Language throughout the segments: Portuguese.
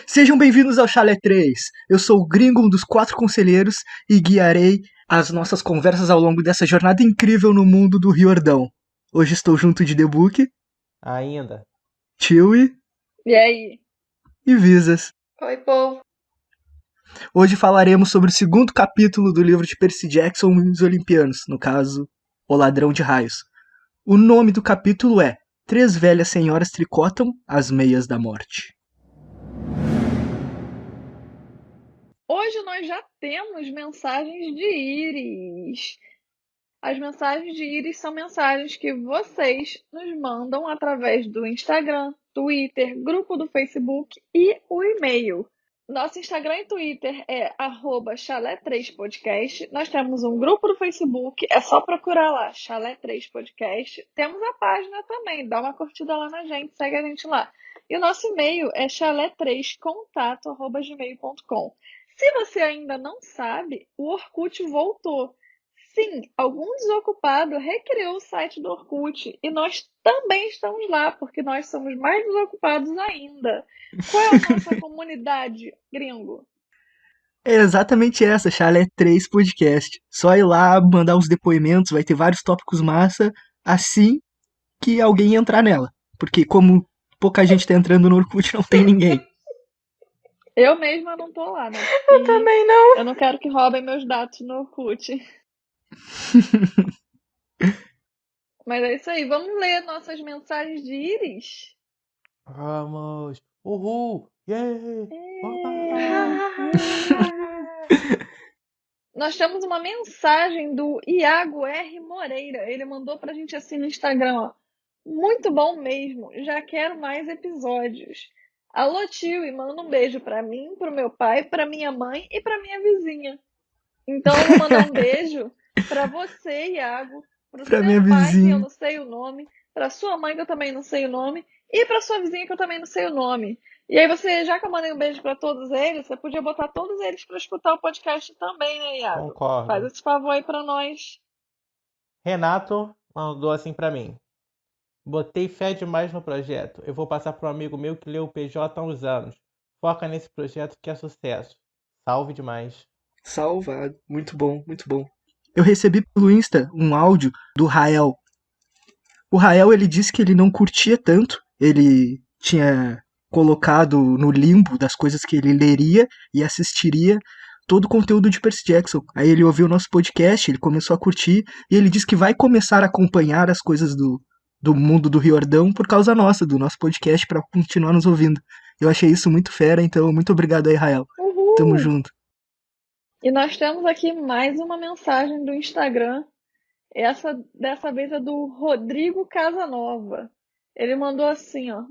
Sejam bem-vindos ao Chalé 3. Eu sou o Gringo, um dos 4 conselheiros, e guiarei as nossas conversas ao longo dessa jornada incrível no mundo do Riordão. Hoje estou junto de The Book, Ainda. Chewie E aí? e Visas. Oi, povo. Hoje falaremos sobre o segundo capítulo do livro de Percy Jackson e os Olimpianos, no caso, O Ladrão de Raios. O nome do capítulo é 3 velhas senhoras tricotam as meias da morte. Hoje nós já temos mensagens de Íris. As mensagens de Íris são mensagens que vocês nos mandam através do Instagram, Twitter, grupo do Facebook e o e-mail. Nosso Instagram e Twitter é @chalé3podcast. Nós temos um grupo do Facebook, é só procurar lá, Chalé3podcast. Temos a página também, dá uma curtida lá na gente, segue a gente lá. E o nosso e-mail é chalé3contato@gmail.com. Se você ainda não sabe, o Orkut voltou. Sim, algum desocupado recriou o site do Orkut e nós também estamos lá, porque nós somos mais desocupados ainda. Qual é a nossa comunidade, gringo? É exatamente essa, Chalé 3 Podcast. Só ir lá, mandar uns depoimentos, vai ter vários tópicos massa, assim que alguém entrar nela. Porque como pouca gente tá entrando no Orkut, não tem ninguém. Eu mesma não tô lá, né? Eu também não. Eu não quero que roubem meus dados no Orkut. Mas é isso aí, vamos ler nossas mensagens de Íris? Vamos. Uhul. Yeah. Nós temos uma mensagem do Iago R. Moreira. Ele mandou pra gente assim no Instagram, ó. Muito bom mesmo, já quero mais episódios. Alô, tio, e manda um beijo pra mim, pro meu pai, pra minha mãe e pra minha vizinha. Então eu vou mandar um beijo pra você, Iago, pro Pra seu minha pai, que vizinha. eu não sei o nome, pra sua mãe, que eu também não sei o nome, e pra sua vizinha, que eu também não sei o nome. E aí você, já que eu mandei um beijo pra todos eles, você podia botar todos eles pra escutar o podcast também, né, Iago? Concordo. Faz esse favor aí pra nós. Renato mandou assim pra mim. Botei fé demais no projeto. Eu vou passar pro amigo meu que leu o PJ há uns anos. Foca nesse projeto que é sucesso. Salve demais. Salvado. Muito bom, muito bom. Eu recebi pelo Insta um áudio do Rael. O Rael, ele disse que ele não curtia tanto. Ele tinha colocado no limbo das coisas que ele leria e assistiria todo o conteúdo de Percy Jackson. Aí ele ouviu o nosso podcast, ele começou a curtir e ele disse que vai começar a acompanhar as coisas do mundo do Riordão por causa nossa, do nosso podcast, para continuar nos ouvindo. Eu achei isso muito fera, então muito obrigado aí, Rael. Uhul! Tamo junto. E nós temos aqui mais uma mensagem do Instagram. Dessa vez é do Rodrigo Casanova. Ele mandou assim, ó.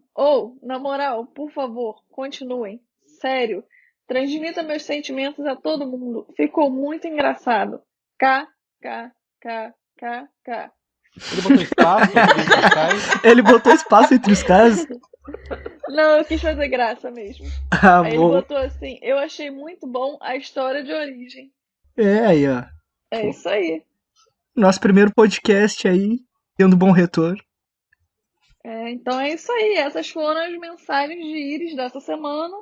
Na moral, por favor, continuem. Sério, transmita meus sentimentos a todo mundo. Ficou muito engraçado. K, K, K, K, K. Ele botou espaço entre os Ks. Ele botou espaço entre os casos. Não, eu quis fazer graça mesmo. Ah, Aí ele bom. botou assim, eu achei muito bom a história de origem. É, aí, ó. É isso aí. Nosso primeiro podcast aí, tendo bom retorno. Então é isso aí. Essas foram as mensagens de Íris dessa semana.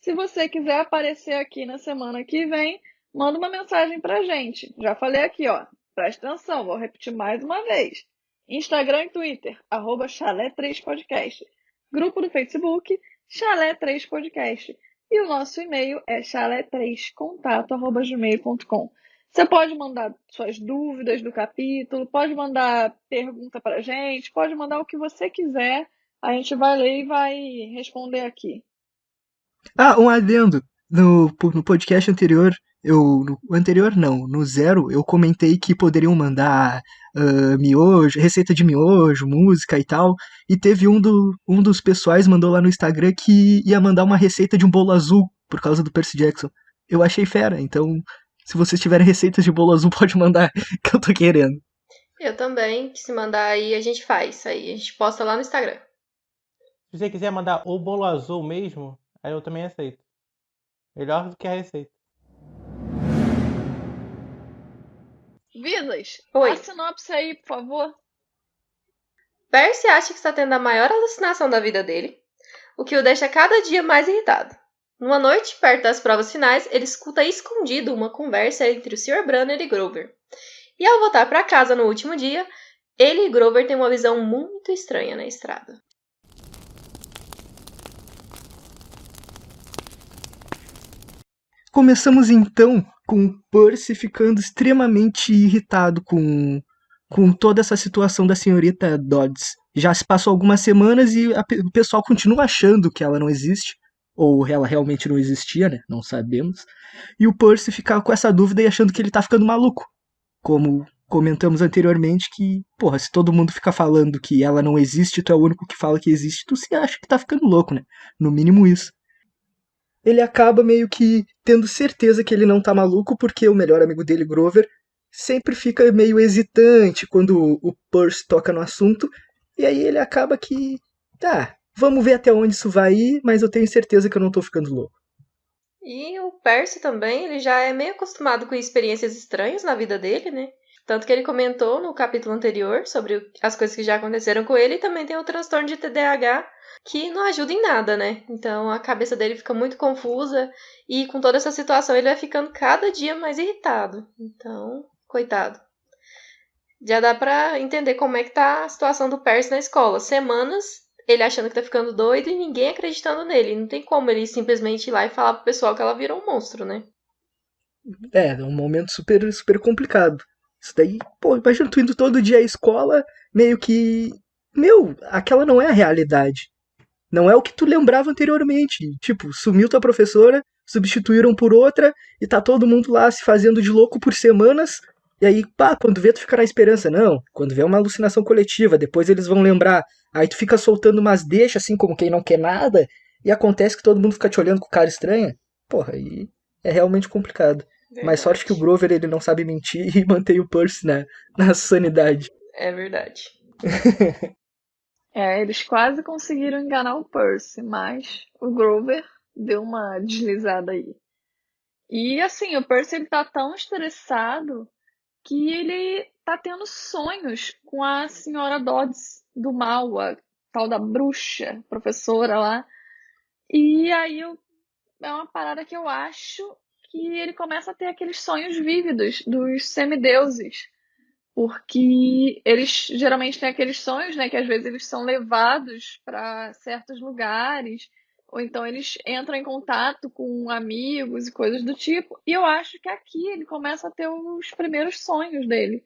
Se você quiser aparecer aqui na semana que vem, manda uma mensagem pra gente. Já falei aqui, ó. Presta atenção, vou repetir mais uma vez. Instagram e Twitter, @chalé3podcast. Grupo do Facebook, Chalé3podcast. E o nosso e-mail é chalé3contato@gmail.com. Você pode mandar suas dúvidas do capítulo, pode mandar pergunta pra gente, pode mandar o que você quiser. A gente vai ler e vai responder aqui. Ah, um adendo. No podcast anterior, no 0, eu comentei que poderiam mandar miojo, receita de miojo, música e tal. E teve um dos pessoais mandou lá no Instagram que ia mandar uma receita de um bolo azul por causa do Percy Jackson. Eu achei fera, então se vocês tiverem receitas de bolo azul, pode mandar, que eu tô querendo. Eu também, que se mandar aí a gente faz. Aí a gente posta lá no Instagram. Se você quiser mandar o bolo azul mesmo, aí eu também aceito. Melhor do que a receita. Visas, Oi. a sinopse aí, por favor. Percy acha que está tendo a maior alucinação da vida dele, o que o deixa cada dia mais irritado. Numa noite, perto das provas finais, ele escuta escondido uma conversa entre o Sr. Brunner e Grover. E ao voltar para casa no último dia, ele e Grover têm uma visão muito estranha na estrada. Começamos então com o Percy ficando extremamente irritado com toda essa situação da senhorita Dodds. Já se passou algumas semanas e o pessoal continua achando que ela não existe, ou ela realmente não existia, né? Não sabemos. E o Percy fica com essa dúvida e achando que ele tá ficando maluco. Como comentamos anteriormente, que, porra, se todo mundo fica falando que ela não existe, tu é o único que fala que existe, tu se acha que tá ficando louco, né? No mínimo isso. Ele acaba meio que tendo certeza que ele não tá maluco, porque o melhor amigo dele, Grover, sempre fica meio hesitante quando o Percy toca no assunto, e aí ele acaba que, tá, vamos ver até onde isso vai ir, mas eu tenho certeza que eu não tô ficando louco. E o Percy também, ele já é meio acostumado com experiências estranhas na vida dele, né? Tanto que ele comentou no capítulo anterior sobre as coisas que já aconteceram com ele, e também tem o transtorno de TDAH, que não ajuda em nada, né? Então a cabeça dele fica muito confusa e com toda essa situação ele vai ficando cada dia mais irritado. Então, coitado. Já dá pra entender como é que tá a situação do Percy na escola. Semanas ele achando que tá ficando doido e ninguém acreditando nele. Não tem como ele simplesmente ir lá e falar pro pessoal que ela virou um monstro, né? É um momento super, super complicado. Isso daí, pô, imagina tu indo todo dia à escola, meio que. Meu, aquela não é a realidade. Não é o que tu lembrava anteriormente. Tipo, sumiu tua professora, substituíram por outra, e tá todo mundo lá se fazendo de louco por semanas. E aí, pá, quando vê, tu fica na esperança. Não, quando vê é uma alucinação coletiva, depois eles vão lembrar. Aí tu fica soltando umas deixas, assim, como quem não quer nada, e acontece que todo mundo fica te olhando com cara estranha. Porra, aí é realmente complicado. Mas sorte que o Grover, ele não sabe mentir e mantém o Percy na sanidade. É verdade. Eles quase conseguiram enganar o Percy, mas o Grover deu uma deslizada aí. E assim, o Percy ele tá tão estressado que ele tá tendo sonhos com a senhora Dodds do mal, a tal da bruxa, professora lá. E aí é uma parada que eu acho que ele começa a ter aqueles sonhos vívidos dos semideuses. Porque eles geralmente têm aqueles sonhos, né? Que às vezes eles são levados para certos lugares, ou então eles entram em contato com amigos e coisas do tipo. E eu acho que aqui ele começa a ter os primeiros sonhos dele.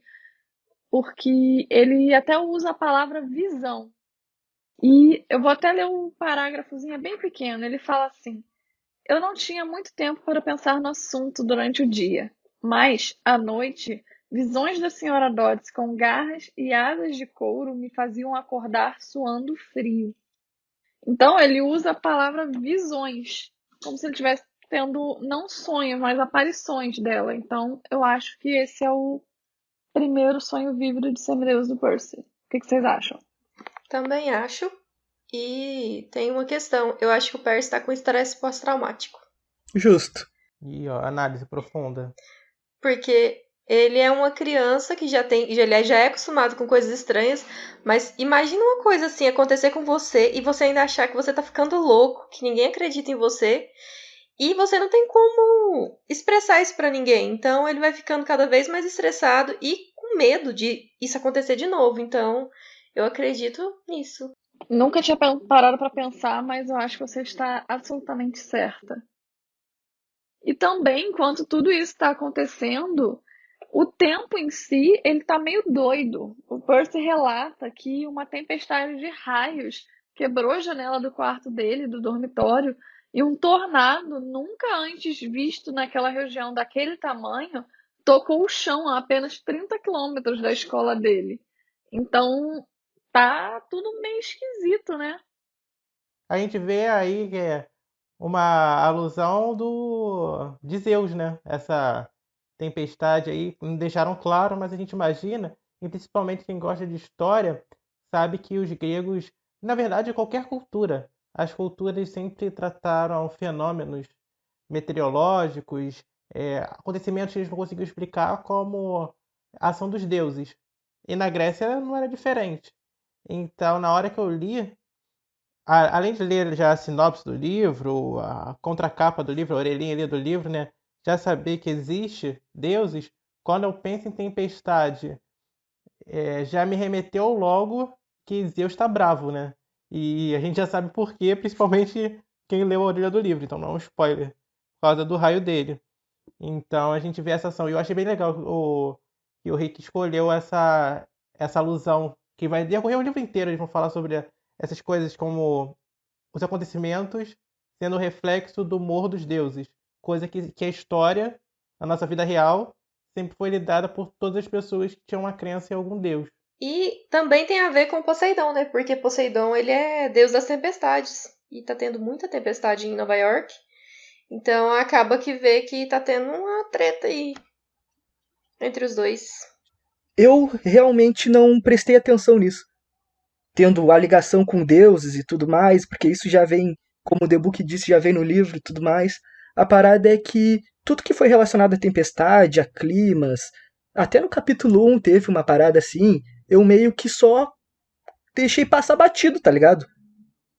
Porque ele até usa a palavra visão. E eu vou até ler um parágrafozinho bem pequeno. Ele fala assim: eu não tinha muito tempo para pensar no assunto durante o dia, mas, à noite, visões da senhora Dodds com garras e asas de couro me faziam acordar suando frio. Então, ele usa a palavra visões, como se ele estivesse tendo não sonhos, mas aparições dela. Então, eu acho que esse é o primeiro sonho vívido de semideus do Percy. O que vocês acham? Também acho. E tem uma questão. Eu acho que o Percy tá com estresse pós-traumático. Justo. E ó, análise profunda. Porque ele é uma criança que ele já é acostumado com coisas estranhas, mas imagina uma coisa assim acontecer com você e você ainda achar que você tá ficando louco, que ninguém acredita em você, e você não tem como expressar isso pra ninguém. Então ele vai ficando cada vez mais estressado e com medo de isso acontecer de novo. Então eu acredito nisso. Nunca tinha parado para pensar, mas eu acho que você está absolutamente certa. E também, enquanto tudo isso está acontecendo, o tempo em si, ele tá meio doido. O Percy relata que uma tempestade de raios quebrou a janela do quarto dele, do dormitório, e um tornado, nunca antes visto naquela região daquele tamanho, tocou o chão a apenas 30 quilômetros da escola dele. Então, tá tudo meio esquisito, né? A gente vê aí que é uma alusão de Zeus, né? Essa tempestade aí, não deixaram claro, mas a gente imagina, e principalmente quem gosta de história, sabe que os gregos, na verdade, qualquer cultura, as culturas sempre trataram fenômenos meteorológicos, acontecimentos que eles não conseguiam explicar como a ação dos deuses. E na Grécia não era diferente. Então, na hora que eu li além de ler já a sinopse do livro, a contracapa do livro, a orelhinha ali do livro, né? Já saber que existe deuses, quando eu penso em tempestade, já me remeteu logo que Zeus está bravo, né? E a gente já sabe por quê, principalmente quem leu a orelha do livro, então não é um spoiler, por causa do raio dele. Então a gente vê essa ação. E eu achei bem legal que o Rick escolheu essa alusão, que vai decorrer o livro inteiro. Eles vão falar sobre essas coisas como os acontecimentos sendo reflexo do humor dos deuses. Coisa que a história, a nossa vida real, sempre foi lidada por todas as pessoas que tinham uma crença em algum deus. E também tem a ver com Poseidon, né? Porque Poseidon, ele é deus das tempestades. E tá tendo muita tempestade em Nova York. Então acaba que vê que tá tendo uma treta aí entre os dois. Eu realmente não prestei atenção nisso. Tendo a ligação com deuses e tudo mais, porque isso já vem, como o The Book disse, já vem no livro e tudo mais. A parada é que tudo que foi relacionado à tempestade, a climas, até no capítulo 1 teve uma parada assim, eu meio que só deixei passar batido, tá ligado?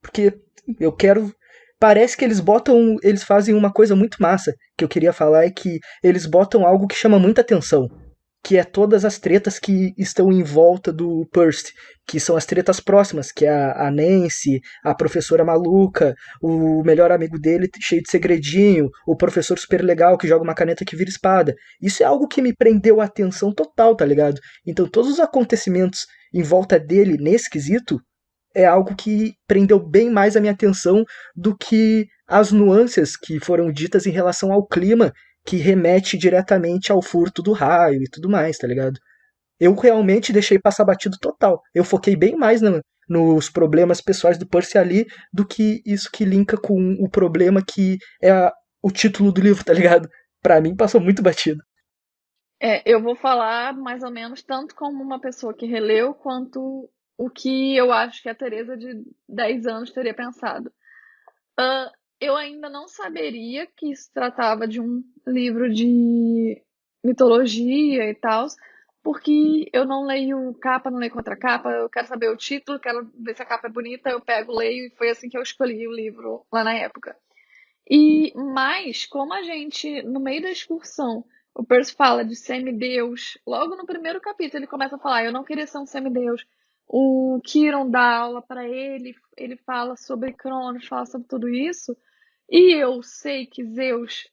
Porque eu quero. Parece que eles fazem uma coisa muito massa. Que eu queria falar é que eles botam algo que chama muita atenção. Que é todas as tretas que estão em volta do Percy. Que são as tretas próximas, que é a Nancy, a professora maluca, o melhor amigo dele cheio de segredinho, o professor super legal que joga uma caneta que vira espada. Isso é algo que me prendeu a atenção total, tá ligado? Então todos os acontecimentos em volta dele nesse quesito é algo que prendeu bem mais a minha atenção do que as nuances que foram ditas em relação ao clima, que remete diretamente ao furto do raio e tudo mais, tá ligado? Eu realmente deixei passar batido total. Eu foquei bem mais nos problemas pessoais do Percy ali do que isso que linka com o problema que é o título do livro, tá ligado? Pra mim passou muito batido. Eu vou falar mais ou menos tanto como uma pessoa que releu, quanto o que eu acho que a Teresa de 10 anos teria pensado. Eu ainda não saberia que isso tratava de um livro de mitologia e tal, porque eu não leio capa, não leio contracapa, eu quero saber o título, quero ver se a capa é bonita, eu pego, leio, e foi assim que eu escolhi o livro lá na época. Mas, como a gente, no meio da excursão, o Percy fala de semideus, logo no primeiro capítulo ele começa a falar, eu não queria ser um semideus. O Quirón dá aula para ele fala sobre Cronos, fala sobre tudo isso. E eu sei que Zeus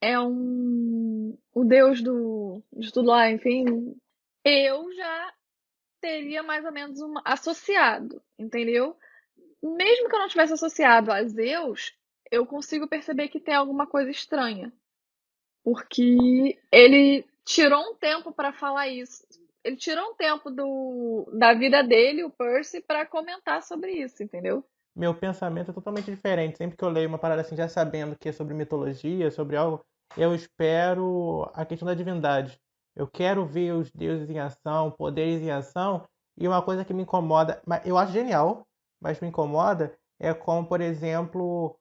é o deus de tudo lá, enfim. Eu já teria mais ou menos associado, entendeu? Mesmo que eu não tivesse associado a Zeus, eu consigo perceber que tem alguma coisa estranha. Porque ele tirou um tempo para falar isso. Ele tirou um tempo da vida dele, o Percy, para comentar sobre isso, entendeu? Meu pensamento é totalmente diferente. Sempre que eu leio uma parada assim, já sabendo que é sobre mitologia, sobre algo, eu espero a questão da divindade. Eu quero ver os deuses em ação, poderes em ação. E uma coisa que me incomoda, eu acho genial, mas me incomoda, é como, por exemplo,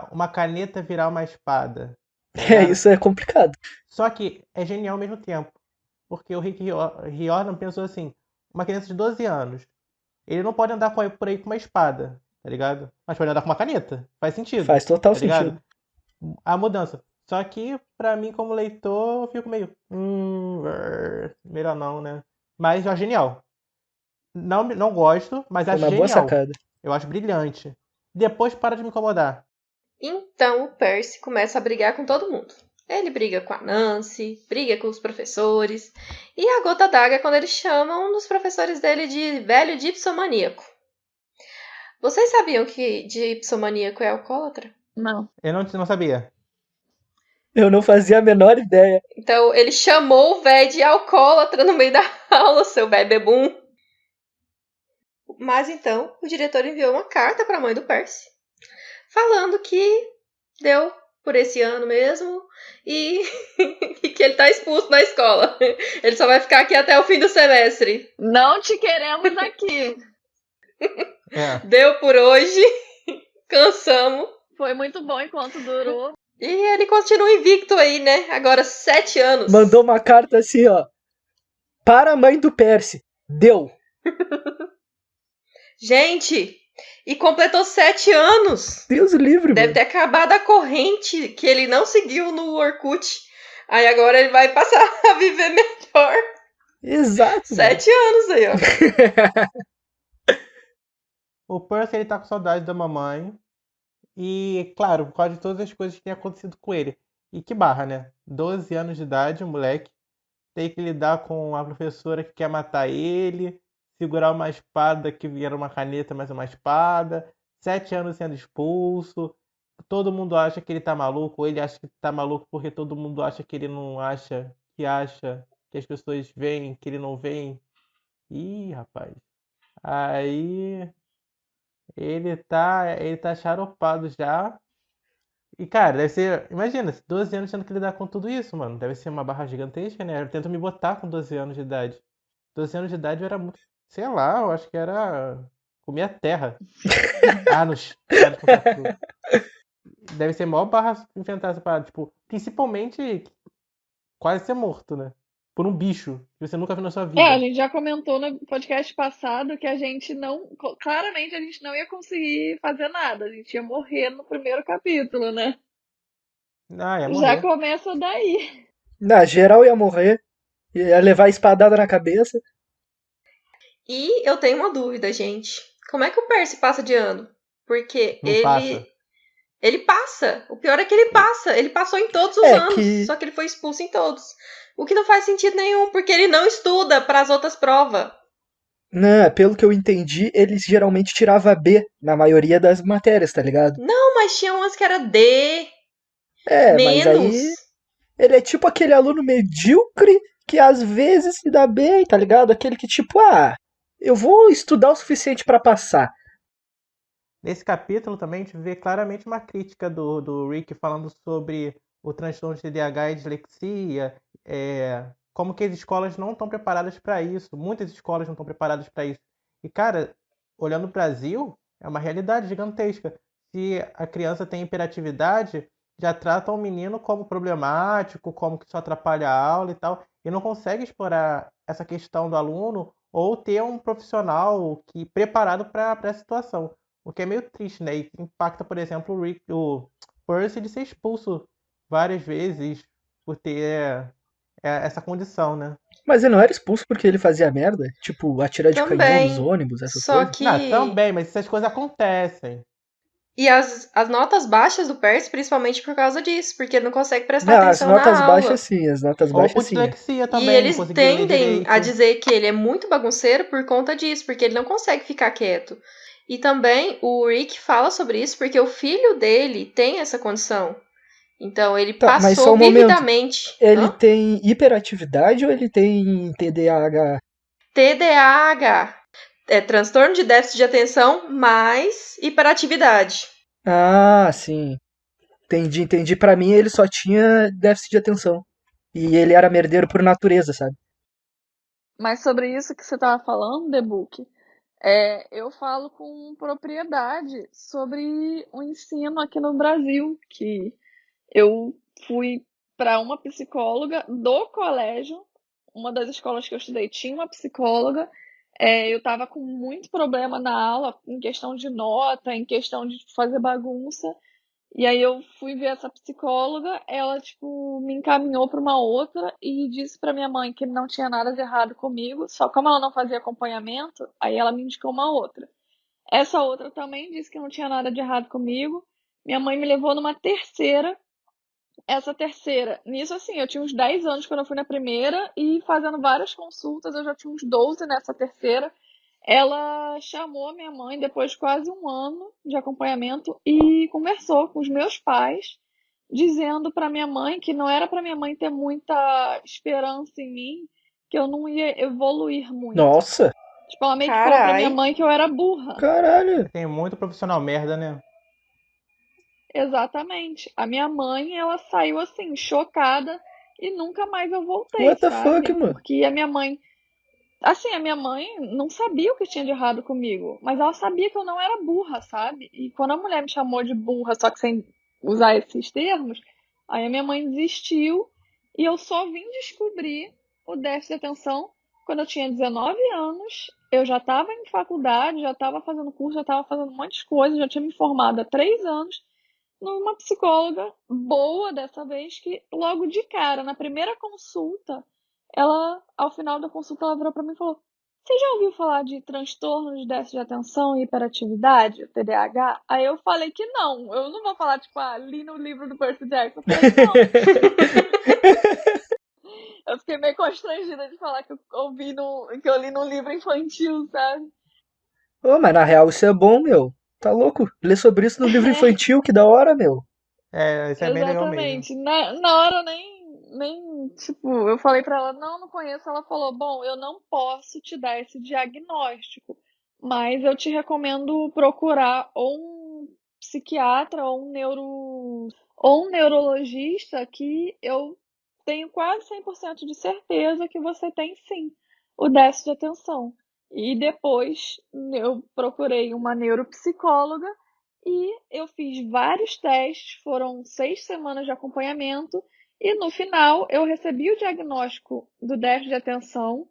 uma caneta virar uma espada. Tá ligado? Isso é complicado. Só que é genial ao mesmo tempo. Porque o Rick Riordan pensou assim, uma criança de 12 anos, ele não pode andar por aí com uma espada, tá ligado? Mas pode andar com uma caneta. Faz sentido. Faz total tá ligado? sentido. A mudança. Só que, pra mim, como leitor, eu fico meio. Melhor não, né? Mas eu acho genial. Não gosto, mas Foi acho uma boa genial. sacada. Eu acho brilhante. Depois para de me incomodar. Então o Percy começa a brigar com todo mundo. Ele briga com a Nancy, briga com os professores. E a gota d'água é quando eles chamam um dos professores dele de velho dipsomaníaco. Vocês sabiam que dipsomaníaco é alcoólatra? Não. Eu não sabia. Eu não fazia a menor ideia. Então ele chamou o velho de alcoólatra no meio da aula, seu bebebum. Mas então o diretor enviou uma carta para a mãe do Percy, falando que deu por esse ano mesmo e que ele tá expulso da escola. Ele só vai ficar aqui até o fim do semestre. Não te queremos aqui. Deu por hoje. Cansamos. Foi muito bom enquanto durou. E ele continua invicto aí, né? Agora 7 anos. Mandou uma carta assim, ó. Para a mãe do Percy. Deu. Gente, E completou 7 anos. Deus o livre, Deve mano. ter acabado a corrente que ele não seguiu no Orkut. Aí agora ele vai passar a viver melhor. Exato, mano. 7 anos aí, ó. O Percy, ele tá com saudade da mamãe. E, claro, por causa de todas as coisas que têm acontecido com ele. E que barra, né? 12 anos de idade, o moleque. Tem que lidar com a professora que quer matar ele. Segurar uma espada que era uma caneta, mas é uma espada. 7 anos sendo expulso. Todo mundo acha que ele tá maluco. Ou ele acha que tá maluco porque todo mundo acha que ele não acha. Que acha que as pessoas veem, que ele não vê. Ih, rapaz. Aí ele tá xaropado já. E, cara, deve ser. Imagina, 12 anos tendo que lidar com tudo isso, mano. Deve ser uma barra gigantesca, né? Eu tento me botar com 12 anos de idade. 12 anos de idade eu era muito. Sei lá, eu acho que era. Comia terra. Ah, nos. Deve ser maior barra enfrentar essa parada. Tipo, principalmente quase ser morto, né? Por um bicho que você nunca viu na sua vida. A gente já comentou no podcast passado que a gente não. Claramente a gente não ia conseguir fazer nada. A gente ia morrer no primeiro capítulo, né? Ah, ia Já morrer. começa daí. Na geral ia morrer. Ia levar espadada na cabeça. E eu tenho uma dúvida, gente. Como é que o Percy passa de ano? Porque Não passa. ele passa. O pior é que ele passa. Ele passou em todos os É anos, que- só que ele foi expulso em todos. O que não faz sentido nenhum, porque ele não estuda para as outras provas. Não, pelo que eu entendi, eles geralmente tiravam B na maioria das matérias, tá ligado? Não, mas tinha umas que era D, É, menos. mas aí ele é tipo aquele aluno medíocre que às vezes se dá bem, tá ligado? Aquele que tipo, eu vou estudar o suficiente pra passar. Nesse capítulo também a gente vê claramente uma crítica do Rick falando sobre o transtorno de TDAH e dislexia, como que as escolas não estão preparadas para isso, muitas escolas não estão preparadas para isso. E, cara, olhando o Brasil, é uma realidade gigantesca. Se a criança tem hiperatividade, já tratam o menino como problemático, como que isso atrapalha a aula e tal, e não consegue explorar essa questão do aluno ou ter um profissional que preparado para a situação. O que é meio triste, né? E impacta, por exemplo, o Percy de ser expulso várias vezes por ter essa condição, né? Mas ele não era expulso porque ele fazia merda? Tipo, atirar de canhão nos Também. ônibus, essas Só coisas? que. Não, também, mas essas coisas acontecem. E as notas baixas do Percy, principalmente por causa disso, porque ele não consegue prestar Não, as atenção na notas aula. baixas sim, as notas Ou por baixas sim. dislexia E também, não eles conseguir ler tendem direito. a dizer que ele é muito bagunceiro por conta disso, porque ele não consegue ficar quieto. E também o Rick fala sobre isso porque o filho dele tem essa condição. Então ele Tá, mas só passou um momento. vividamente. Ele Hã? tem hiperatividade ou ele tem TDAH? TDAH é transtorno de déficit de atenção mais hiperatividade. Ah, sim. Entendi. Pra mim ele só tinha déficit de atenção. E ele era merdeiro por natureza, sabe? Mas sobre isso que você tava falando, The Book, eu falo com propriedade sobre o ensino aqui no Brasil, que eu fui para uma psicóloga do colégio, uma das escolas que eu estudei tinha uma psicóloga. Eu estava com muito problema na aula, em questão de nota, em questão de fazer bagunça. E aí eu fui ver essa psicóloga, ela, tipo, me encaminhou para uma outra e disse para minha mãe que não tinha nada de errado comigo, só como ela não fazia acompanhamento, aí ela me indicou uma outra. Essa outra também disse que não tinha nada de errado comigo. Minha mãe me levou numa terceira. Essa terceira, nisso assim, eu tinha uns 10 anos quando eu fui na primeira e fazendo várias consultas, eu já tinha uns 12 nessa terceira. Ela chamou a minha mãe depois de quase um ano de acompanhamento e conversou com os meus pais, dizendo para minha mãe que não era para minha mãe ter muita esperança em mim, que eu não ia evoluir muito. Nossa, Tipo, ela meio que falou pra minha Carai. mãe que eu era burra. caralho. Tem muito profissional merda, né? Exatamente. A minha mãe, ela saiu assim, chocada e nunca mais eu voltei, What the sabe? fuck, mano? Porque a minha mãe. Assim, a minha mãe não sabia o que tinha de errado comigo, mas ela sabia que eu não era burra, sabe? E quando a mulher me chamou de burra, só que sem usar esses termos, aí a minha mãe desistiu e eu só vim descobrir o déficit de atenção quando eu tinha 19 anos eu já estava em faculdade, já estava fazendo curso, já estava fazendo um monte de coisa, já tinha me formado há 3 anos numa psicóloga boa dessa vez, que logo de cara, na primeira consulta, ela, ao final da consulta, ela virou pra mim e falou: Você já ouviu falar de transtorno de déficit de atenção e hiperatividade, o TDAH? Aí eu falei que não. Eu não vou falar, tipo, li no livro do Percy Jackson. Eu falei que não. Eu fiquei meio constrangida de falar que que eu li num livro infantil, sabe? Ô, mas na real isso é bom, meu. Tá louco? Ler sobre isso no livro infantil, que da hora, meu. Isso é bem legal mesmo. Exatamente. Na hora nem, tipo, eu falei pra ela, não conheço. Ela falou, bom, eu não posso te dar esse diagnóstico, mas eu te recomendo procurar ou um psiquiatra ou um neurologista, que eu tenho quase 100% de certeza que você tem sim o déficit de atenção. E depois eu procurei uma neuropsicóloga e eu fiz vários testes, foram 6 semanas de acompanhamento, e no final eu recebi o diagnóstico do déficit de atenção.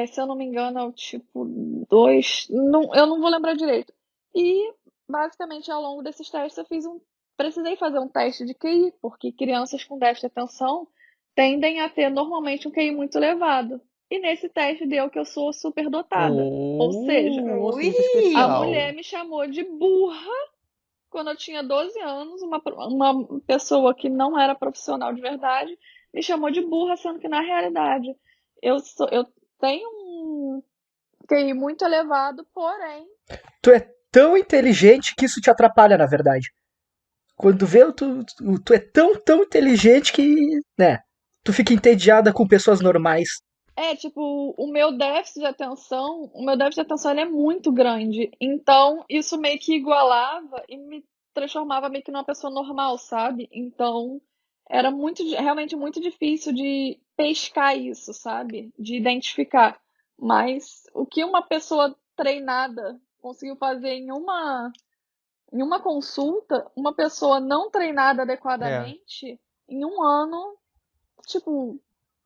Se eu não me engano, é o tipo 2, não, eu não vou lembrar direito. E basicamente ao longo desses testes precisei fazer um teste de QI, porque crianças com déficit de atenção tendem a ter normalmente um QI muito elevado. E nesse teste deu que eu sou superdotada. Ou seja, Moça muito a especial. mulher me chamou de burra quando eu tinha 12 anos. Uma pessoa que não era profissional de verdade me chamou de burra, sendo que na realidade eu tenho um QI muito elevado, porém. Tu é tão inteligente que isso te atrapalha, na verdade. Quando vê, tu é tão inteligente que, né, tu fica entediada com pessoas normais. Tipo, o meu déficit de atenção ele é muito grande. Então, isso meio que igualava e me transformava meio que numa pessoa normal, sabe? Então, era realmente muito difícil de pescar isso, sabe? De identificar. Mas o que uma pessoa treinada conseguiu fazer em uma consulta, uma pessoa não treinada adequadamente, em um ano, tipo,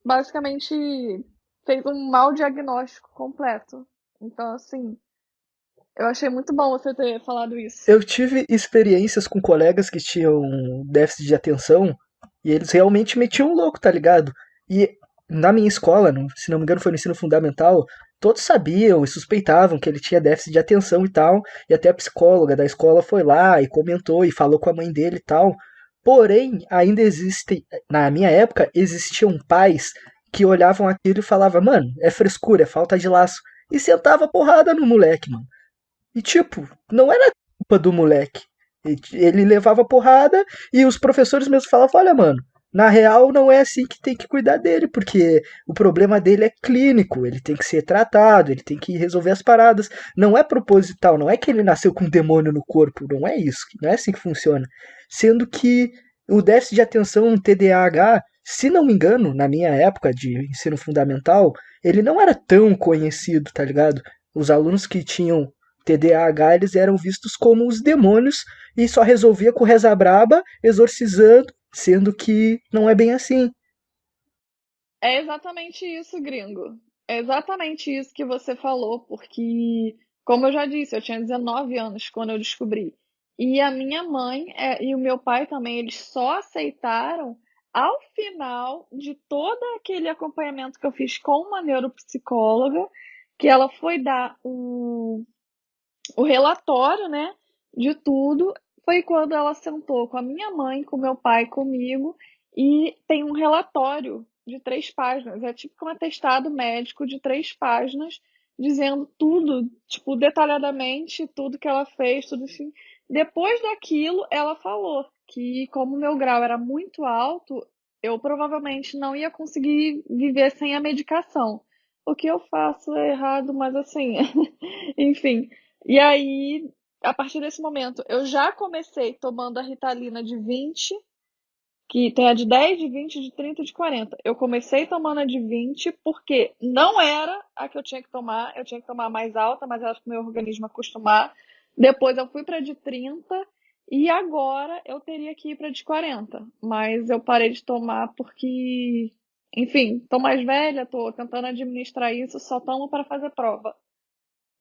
basicamente fez um mau diagnóstico completo. Então, assim, eu achei muito bom você ter falado isso. Eu tive experiências com colegas que tinham déficit de atenção e eles realmente metiam um louco, tá ligado? E na minha escola, se não me engano foi no ensino fundamental, todos sabiam e suspeitavam que ele tinha déficit de atenção e tal, e até a psicóloga da escola foi lá e comentou e falou com a mãe dele e tal. Porém, ainda existem, na minha época, existiam pais que olhavam aquilo e falavam, mano, é frescura, é falta de laço. E sentava porrada no moleque, mano. E tipo, não era culpa do moleque. Ele levava porrada e os professores mesmo falavam: olha, mano, na real não é assim que tem que cuidar dele, porque o problema dele é clínico, ele tem que ser tratado, ele tem que resolver as paradas. Não é proposital, não é que ele nasceu com um demônio no corpo, não é isso, não é assim que funciona. Sendo que o déficit de atenção, o TDAH, se não me engano, na minha época de ensino fundamental, ele não era tão conhecido, tá ligado? Os alunos que tinham TDAH, eles eram vistos como os demônios e só resolvia com reza braba, exorcizando, sendo que não é bem assim. É exatamente isso, gringo. É exatamente isso que você falou, porque, como eu já disse, eu tinha 19 anos quando eu descobri. E a minha mãe e o meu pai também, eles só aceitaram ao final de todo aquele acompanhamento que eu fiz com uma neuropsicóloga, que ela foi dar o relatório, né, de tudo. Foi quando ela sentou com a minha mãe, com meu pai, comigo, e tem um relatório de 3 páginas. É tipo um atestado médico de 3 páginas, dizendo tudo, tipo, detalhadamente, tudo que ela fez, tudo assim. Depois daquilo, ela falou que, como o meu grau era muito alto, eu provavelmente não ia conseguir viver sem a medicação. O que eu faço é errado, mas assim, enfim. E aí, a partir desse momento, eu já comecei tomando a Ritalina de 20, que tem a de 10, de 20, de 30 e de 40. Eu comecei tomando a de 20 porque não era a que eu tinha que tomar a mais alta, mas era para o meu organismo acostumar. Depois eu fui para a de 30 e agora eu teria que ir para a de 40. Mas eu parei de tomar porque, enfim, tô mais velha, tô tentando administrar isso, só tomo para fazer prova.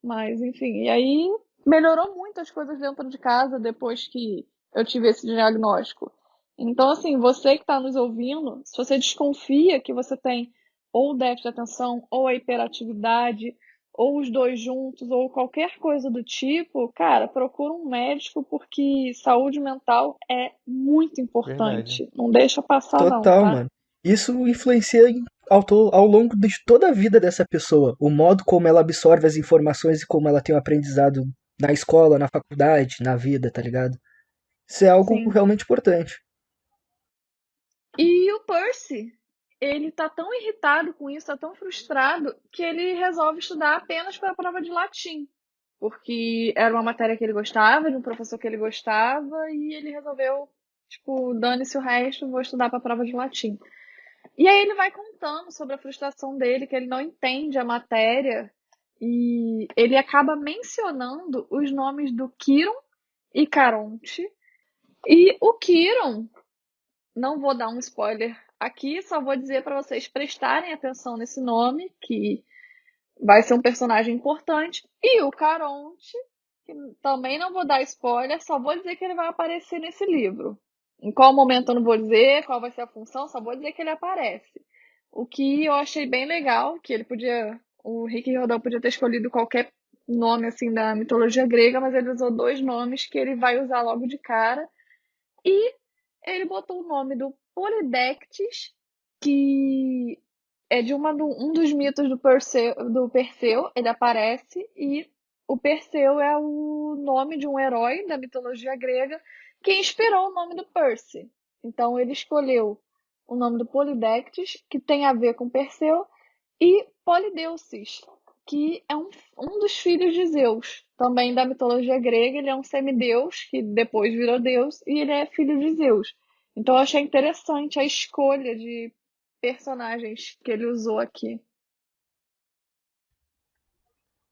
Mas, enfim, e aí melhorou muito as coisas dentro de casa depois que eu tive esse diagnóstico. Então, assim, você que está nos ouvindo, se você desconfia que você tem ou déficit de atenção, ou a hiperatividade, ou os dois juntos, ou qualquer coisa do tipo, cara, procura um médico porque saúde mental é muito Verdade. importante. Não deixa passar, não, Total, tá? mano. Isso influencia ao longo de toda a vida dessa pessoa. O modo como ela absorve as informações e como ela tem o aprendizado na escola, na faculdade, na vida, tá ligado? Isso é algo Sim. realmente importante. E o Percy, ele tá tão irritado com isso, tá tão frustrado, que ele resolve estudar apenas para a prova de latim. Porque era uma matéria que ele gostava, de um professor que ele gostava, e ele resolveu, tipo, dane-se o resto, vou estudar para a prova de latim. E aí ele vai contando sobre a frustração dele, que ele não entende a matéria, e ele acaba mencionando os nomes do Quiron e Caronte. E o Quiron, não vou dar um spoiler aqui, só vou dizer para vocês prestarem atenção nesse nome, que vai ser um personagem importante. E o Caronte, que também não vou dar spoiler, só vou dizer que ele vai aparecer nesse livro. Em qual momento eu não vou dizer, qual vai ser a função, só vou dizer que ele aparece. O que eu achei bem legal, que ele podia, o Rick Riordan podia ter escolhido qualquer nome assim da mitologia grega, mas ele usou 2 nomes que ele vai usar logo de cara. E ele botou o nome do Polidectes, que é de um dos mitos do Perseu, ele aparece, e o Perseu é o nome de um herói da mitologia grega que inspirou o nome do Percy. Então ele escolheu o nome do Polidectes, que tem a ver com Perseu, e Polideuces, que é um dos filhos de Zeus, também da mitologia grega. Ele é um semideus que depois virou deus e ele é filho de Zeus. Então eu achei interessante a escolha de personagens que ele usou aqui.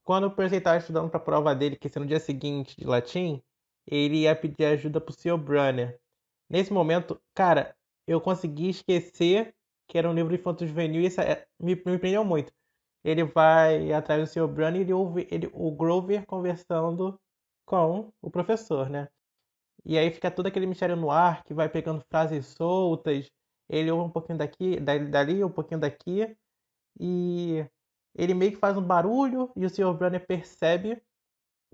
Quando o Percy estava estudando para a prova dele, que ia ser no dia seguinte de latim, ele ia pedir ajuda pro Sr. Brunner. Nesse momento, cara, eu consegui esquecer que era um livro infanto-juvenil e isso me prendeu muito. Ele vai atrás do Sr. Brunner e ele ouve o Grover conversando com o professor, né? E aí fica todo aquele mistério no ar, que vai pegando frases soltas. Ele ouve um pouquinho daqui, dali, um pouquinho daqui. E ele meio que faz um barulho e o Sr. Brunner percebe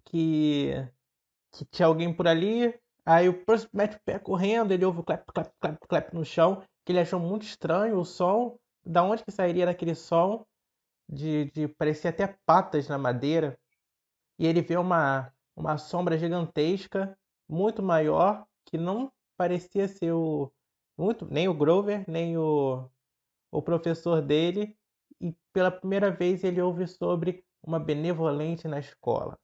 que, que tinha alguém por ali. Aí o Percy mete o pé correndo, ele ouve o clap, clap, clap, clap no chão, que ele achou muito estranho o som. Da onde que sairia daquele som? De parecia até patas na madeira. E ele vê uma sombra gigantesca, muito maior, que não parecia ser nem o Grover, nem o professor dele. E pela primeira vez ele ouve sobre uma benevolente na escola.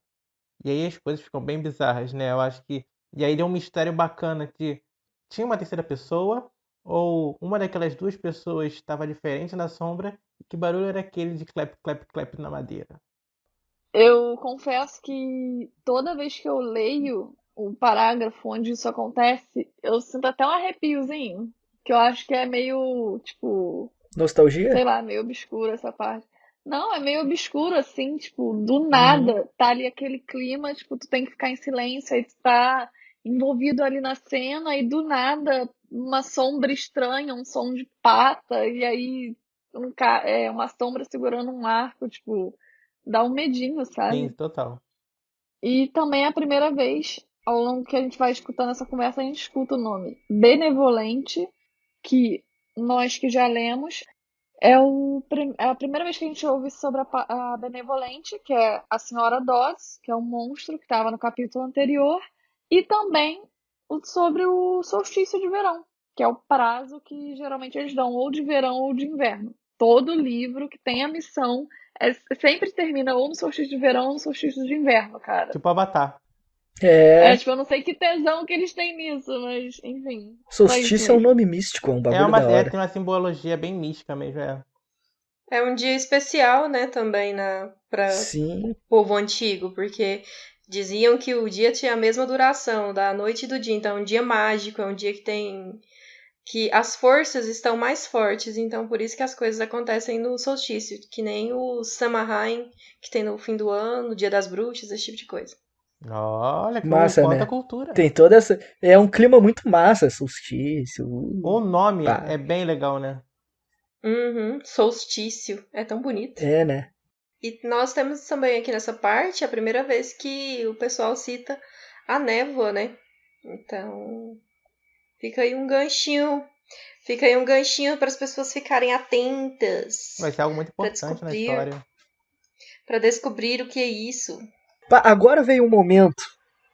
E aí as coisas ficam bem bizarras, né? Eu acho que. E aí deu um mistério bacana de. Tinha uma terceira pessoa, ou uma daquelas 2 pessoas estava diferente na sombra, e que barulho era aquele de clap, clap, clap na madeira? Eu confesso que toda vez que eu leio o parágrafo onde isso acontece, eu sinto até um arrepiozinho, que eu acho que é meio, tipo, Nostalgia? sei lá, meio obscuro essa parte. Não, é meio obscuro assim, tipo, do Uhum. nada tá ali aquele clima, tipo, tu tem que ficar em silêncio, aí tu tá envolvido ali na cena, e do nada uma sombra estranha, um som de pata, e aí uma sombra segurando um arco, tipo, dá um medinho, Sim, sabe? total. E também é a primeira vez, ao longo que a gente vai escutando essa conversa, a gente escuta o nome Benevolente, que nós que já lemos é a primeira vez que a gente ouve sobre a Benevolente, que é a Senhora Dodds, que é um monstro que estava no capítulo anterior, e também sobre o solstício de verão, que é o prazo que geralmente eles dão ou de verão ou de inverno. Todo livro que tem a missão sempre termina ou no solstício de verão ou no solstício de inverno, cara. Tipo Avatar. É. Tipo, eu não sei que tesão que eles têm nisso, mas enfim, só isso Solstício é um mesmo. nome místico, é um bagulho da hora. Tem uma simbologia bem mística mesmo, é. É um dia especial, né, também para Sim, povo antigo, porque diziam que o dia tinha a mesma duração da noite e do dia, então é um dia mágico, é um dia que tem que as forças estão mais fortes, então por isso que as coisas acontecem no solstício, que nem o Samhain, que tem no fim do ano, Dia das Bruxas, esse tipo de coisa. Olha, Massa, quanta né? cultura. Tem toda essa. É um clima muito massa, solstício. O nome Pá. é bem legal, né? Uhum, solstício, é tão bonito. É, né? E nós temos também aqui nessa parte a primeira vez que o pessoal cita a névoa, né? Então, fica aí um ganchinho. Fica aí um ganchinho para as pessoas ficarem atentas Vai ser algo muito para importante na descobrir, história. para descobrir o que é isso. Pá, agora vem um momento,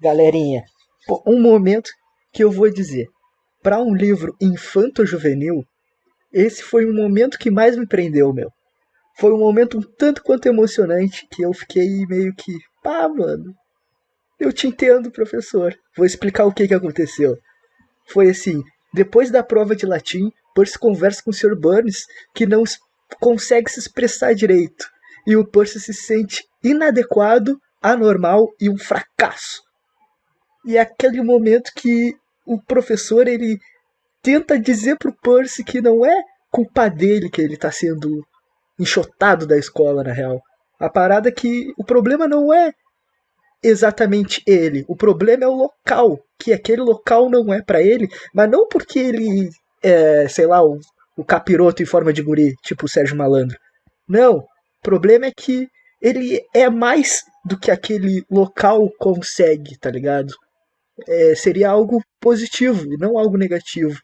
galerinha. Pô, um momento que eu vou dizer. Pra um livro infanto-juvenil, esse foi um momento que mais me prendeu, meu. Foi um momento um tanto quanto emocionante que eu fiquei meio que. Pá, mano. Eu te entendo, professor. Vou explicar o que aconteceu. Foi assim: depois da prova de latim, Percy conversa com o Sr. Burns, que não consegue se expressar direito. E o Percy se sente inadequado, anormal e um fracasso. E é aquele momento que o professor ele tenta dizer pro Percy que não é culpa dele que ele tá sendo enxotado da escola, na real. A parada é que o problema não é exatamente ele, o problema é o local, que aquele local não é pra ele, mas não porque ele é, sei lá, o capiroto em forma de guri, tipo o Sérgio Malandro. Não, o problema é que ele é mais do que aquele local consegue, tá ligado? É, seria algo positivo e não algo negativo.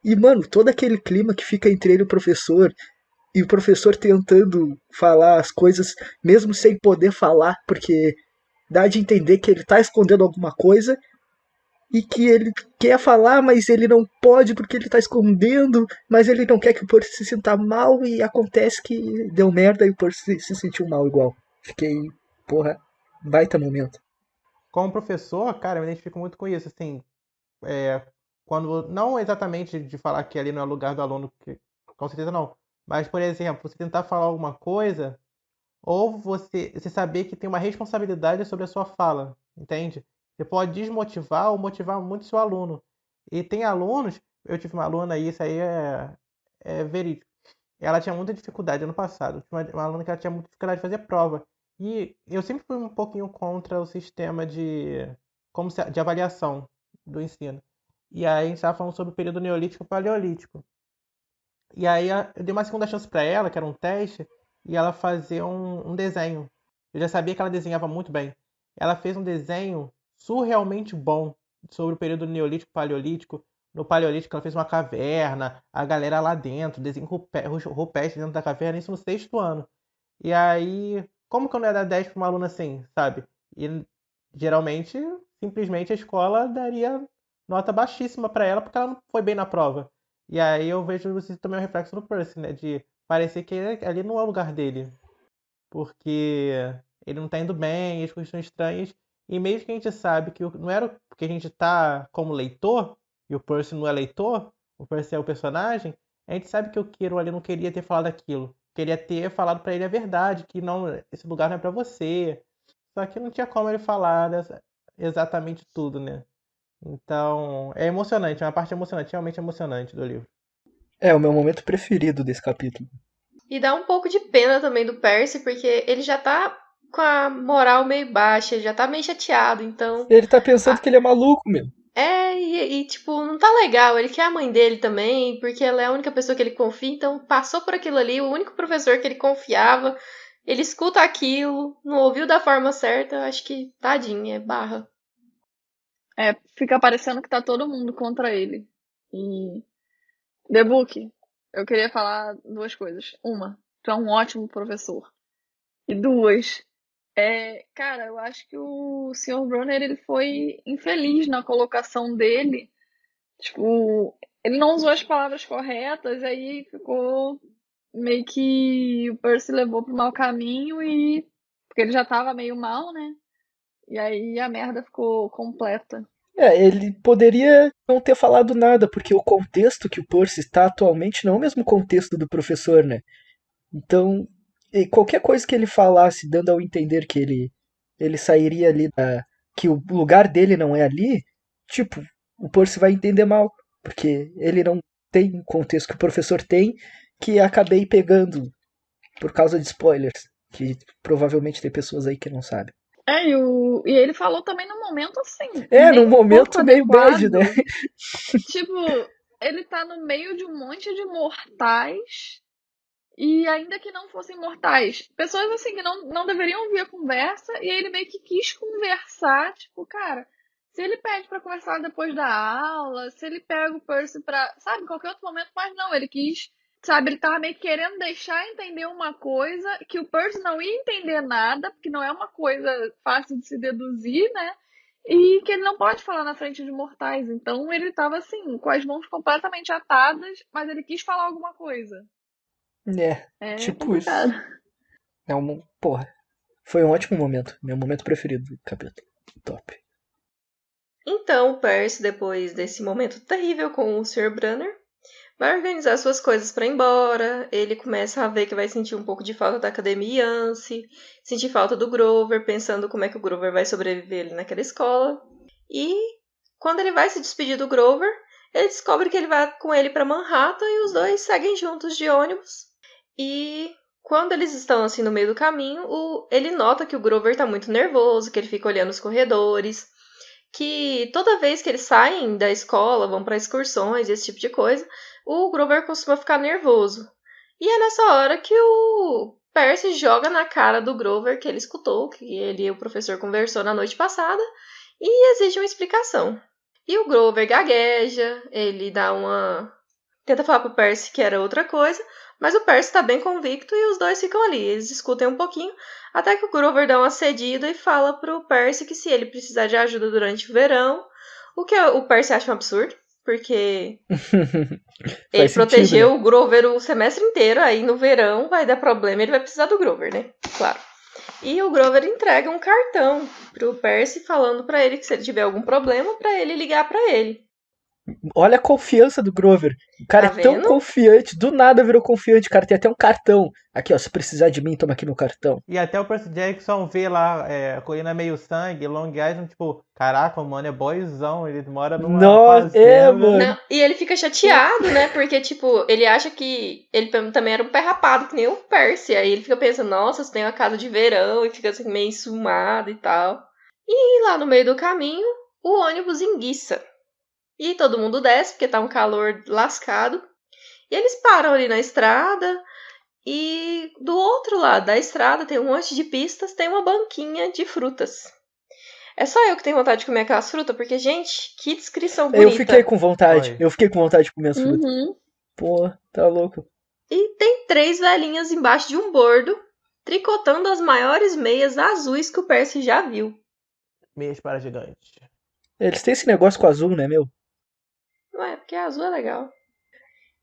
E, mano, todo aquele clima que fica entre ele e o professor tentando falar as coisas, mesmo sem poder falar, porque dá de entender que ele tá escondendo alguma coisa e que ele quer falar, mas ele não pode porque ele tá escondendo, mas ele não quer que o Percy se sinta mal e acontece que deu merda e o Percy se sentiu mal igual. Fiquei, porra, baita momento. Como professor, cara, eu me identifico muito com isso, assim, quando, não exatamente de falar que ali não é o lugar do aluno, com certeza não, mas, por exemplo, você tentar falar alguma coisa, ou você saber que tem uma responsabilidade sobre a sua fala, entende? Você pode desmotivar ou motivar muito seu aluno. E tem alunos, eu tive uma aluna aí, isso aí é verídico. Ela tinha muita dificuldade ano passado. Tinha uma aluna que ela tinha muita dificuldade de fazer prova. E eu sempre fui um pouquinho contra o sistema de avaliação do ensino. E aí a gente estava falando sobre o período neolítico e paleolítico. E aí eu dei uma segunda chance para ela, que era um teste, e ela fazer um desenho. Eu já sabia que ela desenhava muito bem. Ela fez um desenho surrealmente bom sobre o período neolítico e paleolítico. No paleolítico ela fez uma caverna, a galera lá dentro, desenho rupestre dentro da caverna, isso no sexto ano. E aí, como que eu não ia dar 10 para uma aluna assim, sabe? E geralmente, simplesmente a escola daria nota baixíssima para ela porque ela não foi bem na prova. E aí eu vejo isso também um reflexo no Percy, né? De parecer que ali não é o lugar dele. Porque ele não tá indo bem, as coisas estão estranhas. E mesmo que a gente sabe que não era porque a gente tá como leitor, e o Percy não é leitor, o Percy é o personagem, a gente sabe que o Quirrell ali não queria ter falado aquilo. Queria ter falado pra ele a verdade, que não, esse lugar não é pra você. Só que não tinha como ele falar exatamente tudo, né? Então, é emocionante, é uma parte emocionante, realmente emocionante do livro. É o meu momento preferido desse capítulo. E dá um pouco de pena também do Percy, porque ele já tá com a moral meio baixa, ele já tá meio chateado, então. Ele tá pensando que ele é maluco, meu. Tipo, não tá legal. Ele quer a mãe dele também, porque ela é a única pessoa que ele confia, então passou por aquilo ali, o único professor que ele confiava, ele escuta aquilo, não ouviu da forma certa, acho que tadinho, é barra. Fica parecendo que tá todo mundo contra ele. E The Book, eu queria falar duas coisas. Uma, tu é um ótimo professor. E duas, cara, eu acho que o Sr. Brunner ele foi infeliz na colocação dele. Tipo, ele não usou as palavras corretas, aí ficou meio que o Percy levou pro mau caminho e porque ele já tava meio mal, né? E aí a merda ficou completa. É, ele poderia não ter falado nada, porque o contexto que o Percy está atualmente não é o mesmo contexto do professor, né? Então, qualquer coisa que ele falasse, dando ao entender que ele sairia ali que o lugar dele não é ali, tipo, o Percy vai entender mal, porque ele não tem um contexto que o professor tem, que acabei pegando por causa de spoilers, que provavelmente tem pessoas aí que não sabem. E ele falou também num momento assim, É, nem num um pouco momento meio bad, adequado. né? Tipo, ele tá no meio de um monte de mortais, e ainda que não fossem mortais, pessoas assim que não deveriam ouvir a conversa, e ele meio que quis conversar, tipo, cara, se ele pede pra conversar depois da aula, se ele pega o Percy pra, sabe, em qualquer outro momento, mas não, ele quis, sabe, ele tava meio que querendo deixar entender uma coisa que o Percy não ia entender nada, porque não é uma coisa fácil de se deduzir, né? E que ele não pode falar na frente de mortais. Então ele tava assim, com as mãos completamente atadas, mas ele quis falar alguma coisa. É, É tipo isso. complicado. É porra, foi um ótimo momento. Meu momento preferido do capítulo. Top. Então, o Percy, depois desse momento terrível com o Sr. Brunner, vai organizar suas coisas para ir embora. Ele começa a ver que vai sentir um pouco de falta da Academia Yance, sentir falta do Grover, pensando como é que o Grover vai sobreviver ali naquela escola. E quando ele vai se despedir do Grover, ele descobre que ele vai com ele para Manhattan e os dois seguem juntos de ônibus. E quando eles estão assim no meio do caminho, ele nota que o Grover tá muito nervoso, que ele fica olhando os corredores, que toda vez que eles saem da escola, vão para excursões, esse tipo de coisa, o Grover costuma ficar nervoso. E é nessa hora que o Percy joga na cara do Grover que ele escutou, que ele e o professor conversou na noite passada, e exige uma explicação. E o Grover gagueja, ele tenta falar pro Percy que era outra coisa, mas o Percy tá bem convicto e os dois ficam ali. Eles discutem um pouquinho, até que o Grover dá uma cedida e fala pro Percy que se ele precisar de ajuda durante o verão, o que o Percy acha um absurdo, porque ele Faz sentido, protegeu né? o Grover o semestre inteiro, aí no verão vai dar problema, ele vai precisar do Grover, né? Claro. E o Grover entrega um cartão pro Percy falando pra ele que se ele tiver algum problema, pra ele ligar pra ele. Olha a confiança do Grover. O cara Tá é tão vendo? confiante, do nada virou confiante. O cara tem até um cartão. Aqui, ó, se precisar de mim, toma aqui meu cartão. E até o Percy Jackson vê lá, a colina meio sangue, Long Island, tipo, caraca, o mano é boyzão, ele mora numa Nossa, é, fazenda. mano. Não, e ele fica chateado, né? Porque, tipo, ele acha que ele também era um pé rapado, que nem o Percy. Aí ele fica pensando, nossa, você tem uma casa de verão, e fica assim meio ensumado e tal. E lá no meio do caminho, o ônibus enguiça. E todo mundo desce, porque tá um calor lascado. E eles param ali na estrada. E do outro lado da estrada tem um monte de pistas, tem uma banquinha de frutas. É só eu que tenho vontade de comer aquelas frutas, porque, gente, que descrição bonita. Eu fiquei com vontade. Oi. Eu fiquei com vontade de comer as frutas. Uhum. Pô, tá louco. E tem 3 velhinhas embaixo de um bordo, tricotando as maiores meias azuis que o Percy já viu. Meias para gigantes. Eles têm esse negócio com azul, né, meu? Não é, porque azul é legal.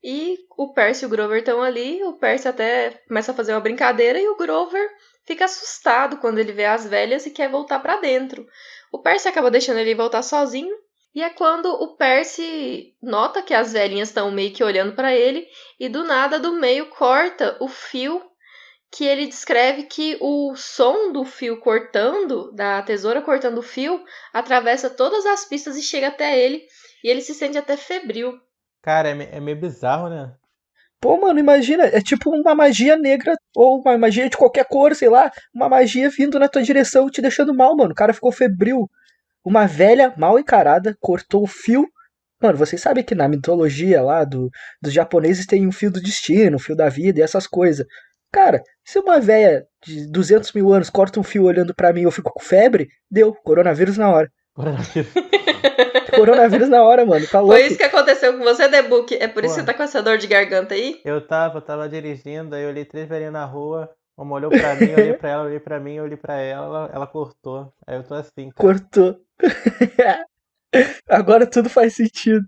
E o Percy e o Grover estão ali, o Percy até começa a fazer uma brincadeira e o Grover fica assustado quando ele vê as velhas e quer voltar pra dentro. O Percy acaba deixando ele voltar sozinho, e é quando o Percy nota que as velhinhas estão meio que olhando pra ele, e do nada, do meio, corta o fio que ele descreve que o som do fio cortando, da tesoura cortando o fio, atravessa todas as pistas e chega até ele, e ele se sente até febril. Cara, é meio bizarro, né? Pô, mano, imagina, é tipo uma magia negra ou uma magia de qualquer cor, sei lá, uma magia vindo na tua direção te deixando mal, mano. O cara ficou febril. Uma velha mal encarada cortou o fio. Mano, vocês sabem que na mitologia lá dos japoneses tem um fio do destino, um fio da vida e essas coisas. Cara, se uma velha de 200 mil anos corta um fio olhando pra mim e eu fico com febre, deu, coronavírus na hora. Coronavírus na hora, mano, tá louco. Foi isso que aconteceu com você, The Book? É por isso que Pô. você tá com essa dor de garganta aí? Eu tava dirigindo, aí eu olhei 3 velhinhas na rua, uma olhou pra mim, eu olhei pra ela, olhei pra mim, eu olhei pra ela cortou. Aí eu tô assim, cara. Cortou. Agora tudo faz sentido.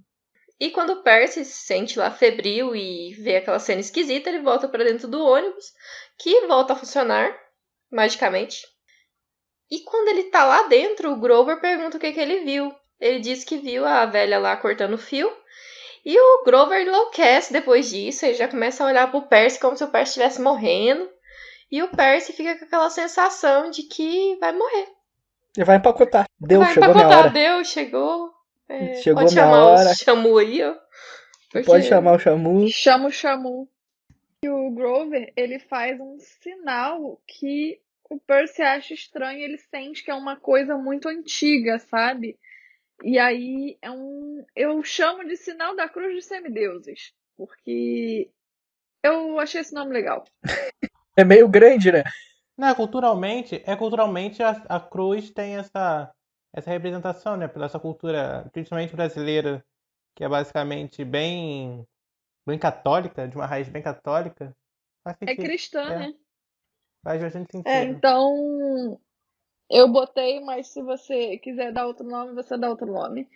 E quando o Percy se sente lá febril e vê aquela cena esquisita, ele volta pra dentro do ônibus, que volta a funcionar, magicamente. E quando ele tá lá dentro, o Grover pergunta o que ele viu. Ele diz que viu a velha lá cortando o fio. E o Grover enlouquece depois disso, ele já começa a olhar pro Percy como se o Percy estivesse morrendo. E o Percy fica com aquela sensação de que vai morrer. Ele vai empacotar. Deu, Vai chegou minha empacotar, hora. deu, chegou. Chegou Pode minha chamar hora. o Shamu aí, ó. Porque Pode chamar o Shamu. chama o Shamu. E o Grover, ele faz um sinal que o Percy acha estranho, ele sente que é uma coisa muito antiga, sabe? E aí eu chamo de sinal da cruz dos semideuses, porque eu achei esse nome legal. É meio grande, né? Não, culturalmente a cruz tem essa representação, né? Pela essa cultura, principalmente brasileira, que é basicamente bem católica, de uma raiz bem católica. Faz É sentido. cristã, né? Faz bastante É, sentido. então eu botei, mas se você quiser dar outro nome, você dá outro nome.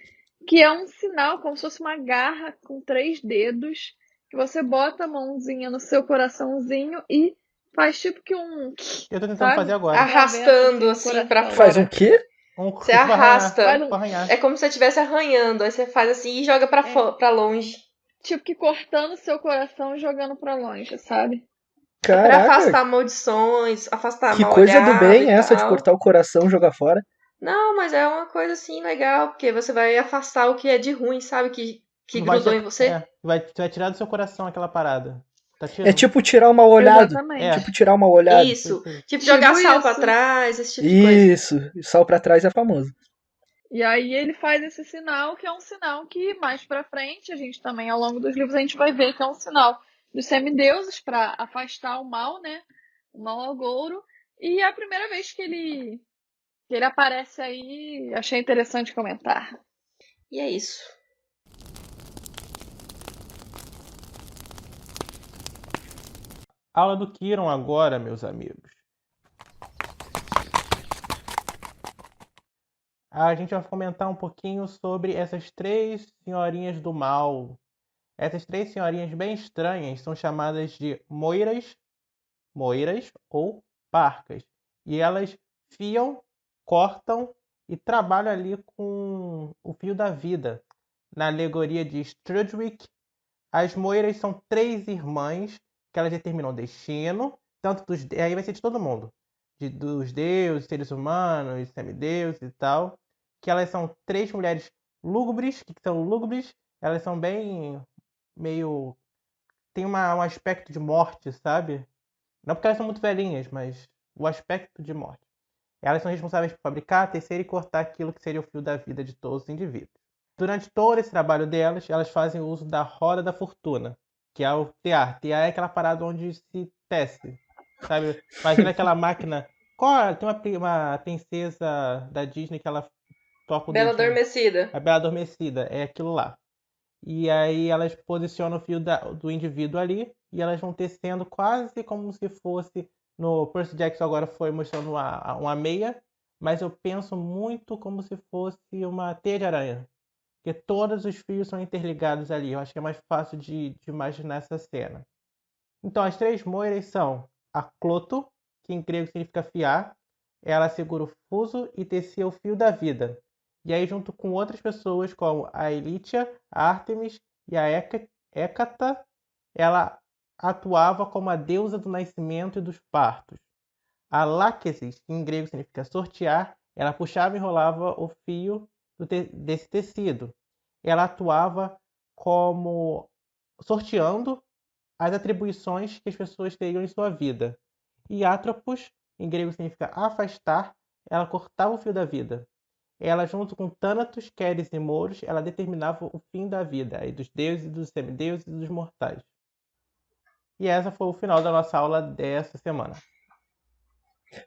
Que é um sinal, como se fosse uma garra com 3 dedos, que você bota a mãozinha no seu coraçãozinho e faz tipo que Eu tô tentando fazer sabe? agora. Arrastando Atravessa, assim pra coração. Faz um fora. quê? Você Tipo arranhar. arrasta. Faz Arranhar. É como se você estivesse arranhando. Aí você faz assim e joga pra longe. tipo que cortando seu coração e jogando pra longe, sabe? É pra Caraca, afastar maldições, afastar que mal coisa do olhado bem e essa de tal. cortar o coração e jogar fora. Não, mas é uma coisa assim legal, porque você vai afastar o que é de ruim, sabe? Que Não vai grudou ser- em você. vai tirar do seu coração aquela parada. Tá É tirando. tipo tirar o mal olhado. Exatamente. Tipo tirar o mal olhado. Isso. Tipo Tipo jogar sal pra isso. trás, esse tipo de coisa. Isso. Sal pra trás é famoso. E aí ele faz esse sinal, que é um sinal que mais pra frente, a gente também ao longo dos livros a gente vai ver que é um sinal dos semideuses pra afastar o mal, né? O mal agouro. E é a primeira vez que ele aparece aí, achei interessante comentar. E é isso. Aula do Kiron agora, meus amigos. A gente vai comentar um pouquinho sobre essas 3 senhorinhas do mal. Essas 3 senhorinhas bem estranhas são chamadas de moiras ou parcas. E elas fiam, cortam e trabalham ali com o fio da vida. Na alegoria de Strudwick, as moiras são 3 irmãs que elas determinam o destino, tanto aí vai ser de todo mundo, dos deuses, seres humanos, semideuses e tal, que elas são 3 mulheres lúgubres, que são lúgubres, elas são bem meio tem um aspecto de morte, sabe? Não porque elas são muito velhinhas, mas o aspecto de morte. Elas são responsáveis por fabricar, tecer e cortar aquilo que seria o fio da vida de todos os indivíduos. Durante todo esse trabalho delas, elas fazem uso da roda da fortuna, que é o tear. Tear é aquela parada onde se tece, sabe? Imagina aquela máquina. Tem uma princesa da Disney que ela toca o Bela dedinho. Adormecida. A Bela Adormecida, é aquilo lá. E aí elas posicionam o fio do indivíduo ali e elas vão tecendo quase como se fosse. No Percy Jackson agora foi mostrando uma meia, mas eu penso muito como se fosse uma teia de aranha. Porque todos os fios são interligados ali. Eu acho que é mais fácil de imaginar essa cena. Então as 3 moiras são a Cloto, que em grego significa fiar. Ela segura o fuso e tecia o fio da vida. E aí, junto com outras pessoas, como a Elitia, a Ártemis e a Hécata, ela atuava como a deusa do nascimento e dos partos. A Láquesis, que em grego significa sortear, ela puxava e enrolava o fio desse tecido. Ela atuava como sorteando as atribuições que as pessoas teriam em sua vida. E Atropos, em grego significa afastar, ela cortava o fio da vida. Ela, junto com Thanatos, Queres e Mouros, ela determinava o fim da vida, aí dos deuses, dos semideuses e dos mortais. E essa foi o final da nossa aula dessa semana.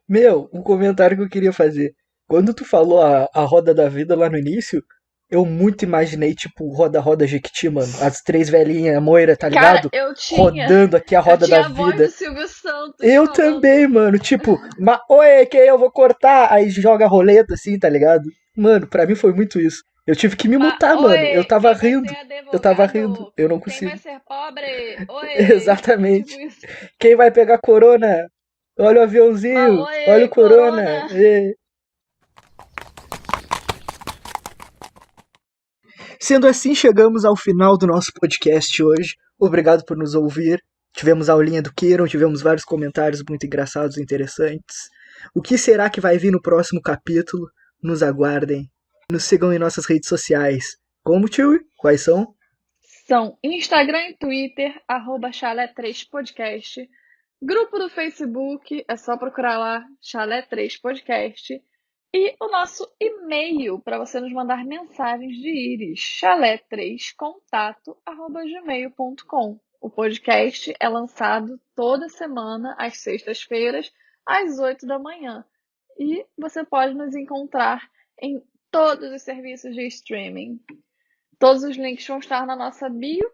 Meu, um comentário que eu queria fazer. Quando tu falou a roda da vida lá no início, eu muito imaginei, tipo, roda-roda Jequiti, mano. As 3 velhinhas, a Moira, tá ligado? Cara, Rodando aqui a roda da a voz vida. do Silvio Santos Eu falando. também, mano. Tipo, oi, que eu vou cortar. Aí joga a roleta assim, tá ligado? Mano, pra mim foi muito isso. Eu tive que me mutar, mano. Eu tava quem vai rindo. ser advogado? Eu tava rindo. Eu não Quem consigo. vai ser pobre? Oi! Exatamente. Tipo isso. Quem vai pegar corona? Olha o aviãozinho. Oi, Olha o corona. corona. Sendo assim, chegamos ao final do nosso podcast hoje. Obrigado por nos ouvir. Tivemos a aulinha do Kiron, tivemos vários comentários muito engraçados e interessantes. O que será que vai vir no próximo capítulo? Nos aguardem. Nos sigam em nossas redes sociais. Como, tio? Quais são? são Instagram e Twitter, @chalé3podcast. Grupo do Facebook, é só procurar lá, Chalé3podcast. E o nosso e-mail para você nos mandar mensagens de íris, chalé3contato@gmail.com. O podcast é lançado toda semana, às sextas-feiras, às 8 da manhã. E você pode nos encontrar em todos os serviços de streaming. Todos os links vão estar na nossa bio.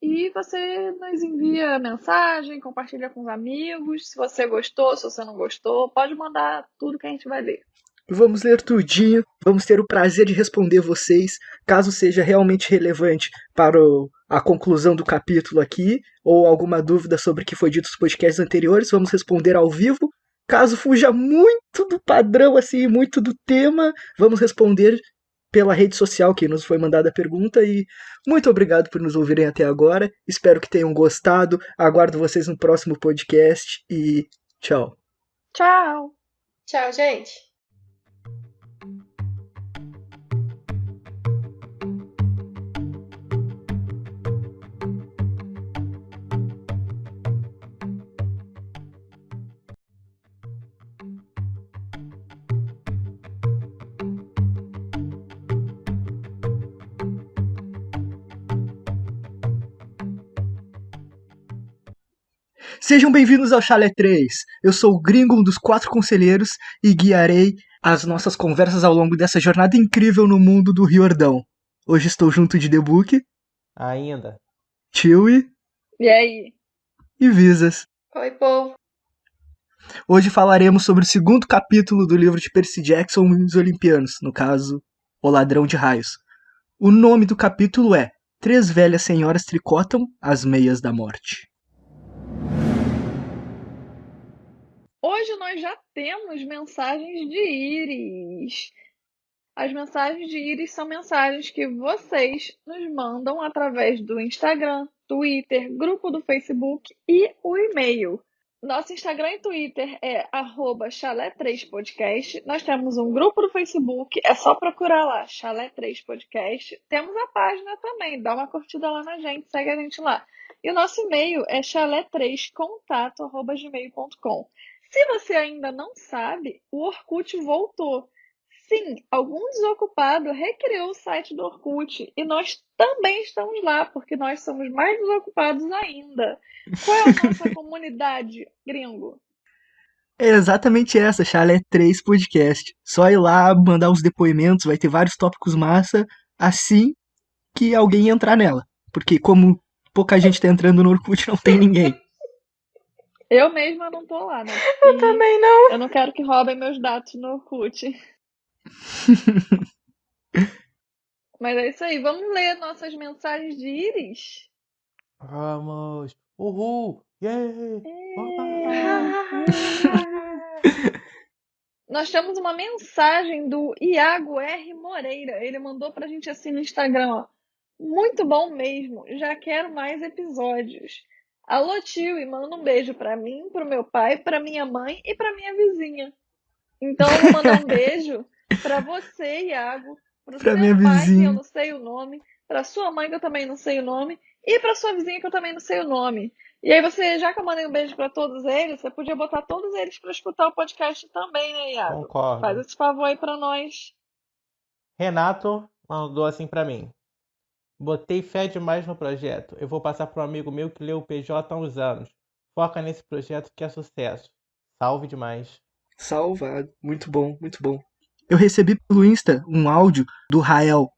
E você nos envia mensagem, compartilha com os amigos. Se você gostou, se você não gostou, pode mandar tudo que a gente vai ler. Vamos ler tudinho, vamos ter o prazer de responder vocês, caso seja realmente relevante para a conclusão do capítulo aqui, ou alguma dúvida sobre o que foi dito nos podcasts anteriores, vamos responder ao vivo. Caso fuja muito do padrão, assim, muito do tema, vamos responder pela rede social que nos foi mandada a pergunta. E muito obrigado por nos ouvirem até agora. Espero que tenham gostado. Aguardo vocês no próximo podcast e tchau. Tchau! Tchau, gente. Sejam bem-vindos ao Chalé 3. Eu sou o Gringo, um dos 4 conselheiros, e guiarei as nossas conversas ao longo dessa jornada incrível no mundo do Riordão. Hoje estou junto de The Book, Ainda. Chewie E aí? e Visas. Oi, povo. Hoje falaremos sobre o segundo capítulo do livro de Percy Jackson e os Olimpianos, no caso, O Ladrão de Raios. O nome do capítulo é 3 velhas senhoras tricotam as meias da morte. Hoje nós já temos mensagens de íris. As mensagens de íris são mensagens que vocês nos mandam através do Instagram, Twitter, grupo do Facebook e o e-mail. Nosso Instagram e Twitter é @chalé3podcast. Nós temos um grupo do Facebook, é só procurar lá, Chalé3podcast. Temos a página também, dá uma curtida lá na gente, segue a gente lá. E o nosso e-mail é chalé3contato@gmail.com. Se você ainda não sabe, o Orkut voltou. Sim, algum desocupado recriou o site do Orkut e nós também estamos lá, porque nós somos mais desocupados ainda. Qual é a nossa comunidade, gringo? É exatamente essa, Chalé 3 Podcast. Só ir lá, mandar uns depoimentos, vai ter vários tópicos massa, assim que alguém entrar nela. Porque como pouca gente tá entrando no Orkut, não tem ninguém. Eu mesma não tô lá, né? Eu também não. Eu não quero que roubem meus dados no Orkut. Mas é isso aí, vamos ler nossas mensagens de íris? Vamos. Uhul. Yeah. Nós temos uma mensagem do Iago R. Moreira. Ele mandou pra gente assim no Instagram, ó. Muito bom mesmo, já quero mais episódios. Alô, tio, e manda um beijo pra mim, pro meu pai, pra minha mãe e pra minha vizinha. Então eu vou mandar um beijo pra você, Iago, pro Pra seu minha pai, que vizinha. eu não sei o nome, pra sua mãe, que eu também não sei o nome, e pra sua vizinha, que eu também não sei o nome. E aí você, já que eu mandei um beijo pra todos eles, você podia botar todos eles pra escutar o podcast também, né, Iago? Faz Concordo. esse favor aí pra nós. Renato mandou assim pra mim. Botei fé demais no projeto. Eu vou passar para um amigo meu que leu o PJ há uns anos. Foca nesse projeto que é sucesso. Salve demais. Salvado. Muito bom, muito bom. Eu recebi pelo Insta um áudio do Rael.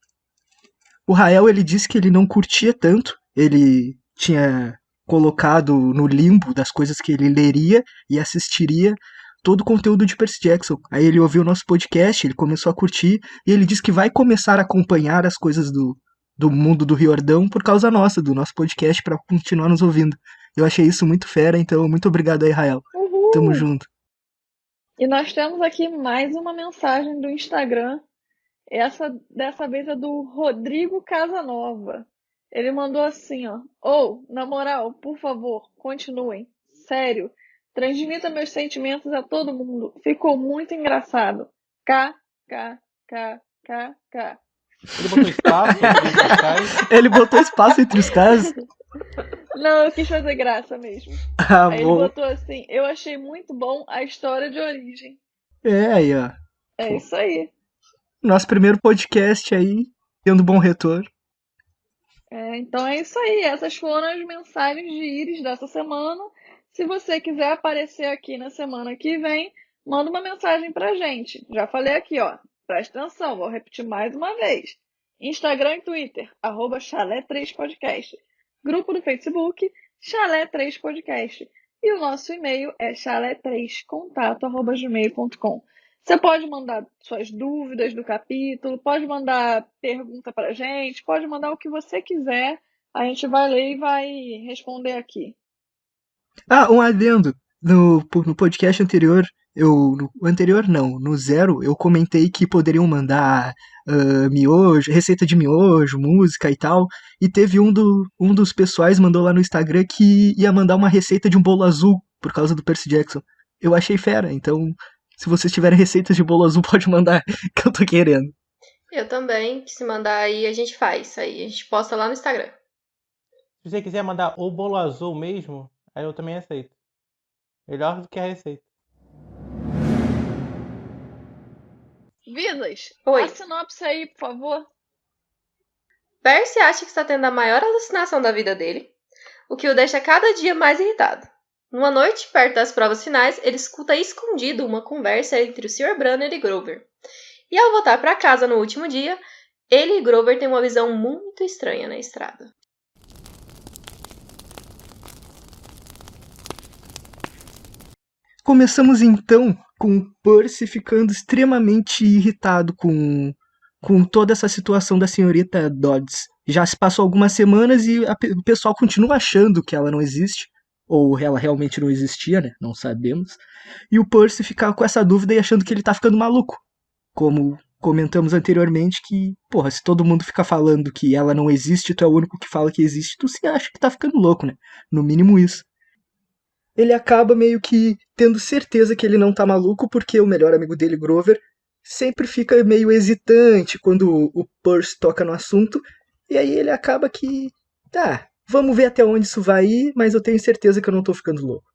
O Rael, ele disse que ele não curtia tanto. Ele tinha colocado no limbo das coisas que ele leria e assistiria todo o conteúdo de Percy Jackson. Aí ele ouviu o nosso podcast, ele começou a curtir e ele disse que vai começar a acompanhar as coisas do mundo do Riordão por causa nossa, do nosso podcast, para continuar nos ouvindo. Eu achei isso muito fera, então muito obrigado aí, Rael. Uhul! Tamo junto. E nós temos aqui mais uma mensagem do Instagram. Dessa vez é do Rodrigo Casanova. Ele mandou assim, ó. Na moral, por favor, continuem. Sério, transmita meus sentimentos a todo mundo. Ficou muito engraçado. K. Ele botou espaço entre os K's. Ele botou espaço entre os casos. Não, eu quis fazer graça mesmo. Ah, Aí ele bom. botou assim: eu achei muito bom a história de origem. É, aí, ó. É Pô. isso aí. Nosso primeiro podcast aí, tendo bom retorno. Então é isso aí. Essas foram as mensagens de Iris dessa semana. Se você quiser aparecer aqui na semana que vem, manda uma mensagem pra gente. Já falei aqui, ó. Presta atenção, vou repetir mais uma vez. Instagram e Twitter, @chalé3podcast. Grupo do Facebook, Chalé3podcast. E o nosso e-mail é chalé3contato@gmail.com. Você pode mandar suas dúvidas do capítulo, pode mandar pergunta pra gente, pode mandar o que você quiser. A gente vai ler e vai responder aqui. Ah, um adendo. No podcast anterior, no anterior não, no 0, eu comentei que poderiam mandar miojo, receita de miojo, música e tal. E teve um dos pessoais mandou lá no Instagram que ia mandar uma receita de um bolo azul por causa do Percy Jackson. Eu achei fera, então se vocês tiverem receitas de bolo azul, pode mandar, que eu tô querendo. Eu também, que se mandar aí a gente faz. Aí a gente posta lá no Instagram. Se você quiser mandar o bolo azul mesmo, aí eu também aceito. Melhor do que a receita. Vidas, Oi. a sinopse aí, por favor. Percy acha que está tendo a maior alucinação da vida dele, o que o deixa cada dia mais irritado. Numa noite, perto das provas finais, ele escuta escondido uma conversa entre o Sr. Brunner e Grover. E ao voltar para casa no último dia, ele e Grover têm uma visão muito estranha na estrada. Começamos então com o Percy ficando extremamente irritado com toda essa situação da senhorita Dodds. Já se passou algumas semanas e o pessoal continua achando que ela não existe, ou ela realmente não existia, né? Não sabemos. E o Percy fica com essa dúvida e achando que ele tá ficando maluco. Como comentamos anteriormente, que, porra, se todo mundo fica falando que ela não existe, tu é o único que fala que existe, tu se acha que tá ficando louco, né? No mínimo isso. Ele acaba meio que tendo certeza que ele não tá maluco, porque o melhor amigo dele, Grover, sempre fica meio hesitante quando o Percy toca no assunto, e aí ele acaba que, tá, vamos ver até onde isso vai ir, mas eu tenho certeza que eu não tô ficando louco.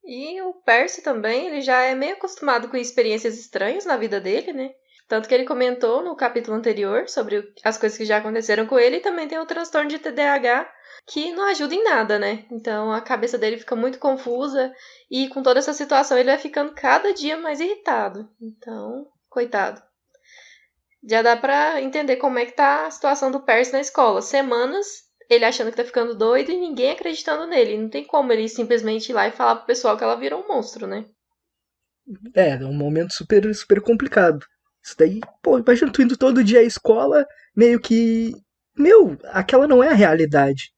E o Percy também, ele já é meio acostumado com experiências estranhas na vida dele, né? Tanto que ele comentou no capítulo anterior sobre as coisas que já aconteceram com ele, e também tem o transtorno de TDAH, que não ajuda em nada, né? Então a cabeça dele fica muito confusa e com toda essa situação ele vai ficando cada dia mais irritado. Então, coitado. Já dá pra entender como é que tá a situação do Percy na escola. Semanas ele achando que tá ficando doido e ninguém acreditando nele. Não tem como ele simplesmente ir lá e falar pro pessoal que ela virou um monstro, né? É um momento super, super complicado. Isso daí, pô, imagina tu indo todo dia à escola, meio que. Meu, aquela não é a realidade.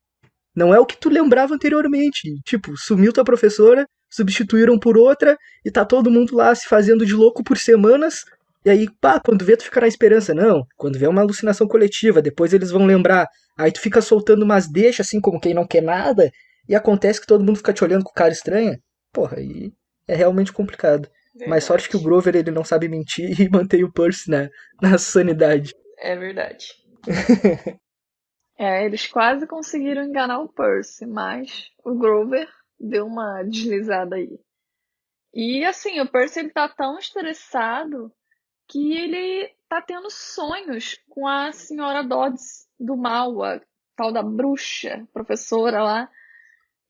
Não é o que tu lembrava anteriormente. Tipo, sumiu tua professora, substituíram por outra, e tá todo mundo lá se fazendo de louco por semanas. E aí, pá, quando vê, tu fica na esperança. Não, quando vê é uma alucinação coletiva, depois eles vão lembrar. Aí tu fica soltando umas deixas, assim, como quem não quer nada, e acontece que todo mundo fica te olhando com cara estranha. Porra, aí é realmente complicado. Mais sorte que o Verdade. Grover ele não sabe mentir e mantém o Percy na sanidade. É verdade. Eles quase conseguiram enganar o Percy, mas o Grover deu uma deslizada aí. E assim, o Percy ele tá tão estressado que ele tá tendo sonhos com a senhora Dodds do mal, a tal da bruxa, professora lá.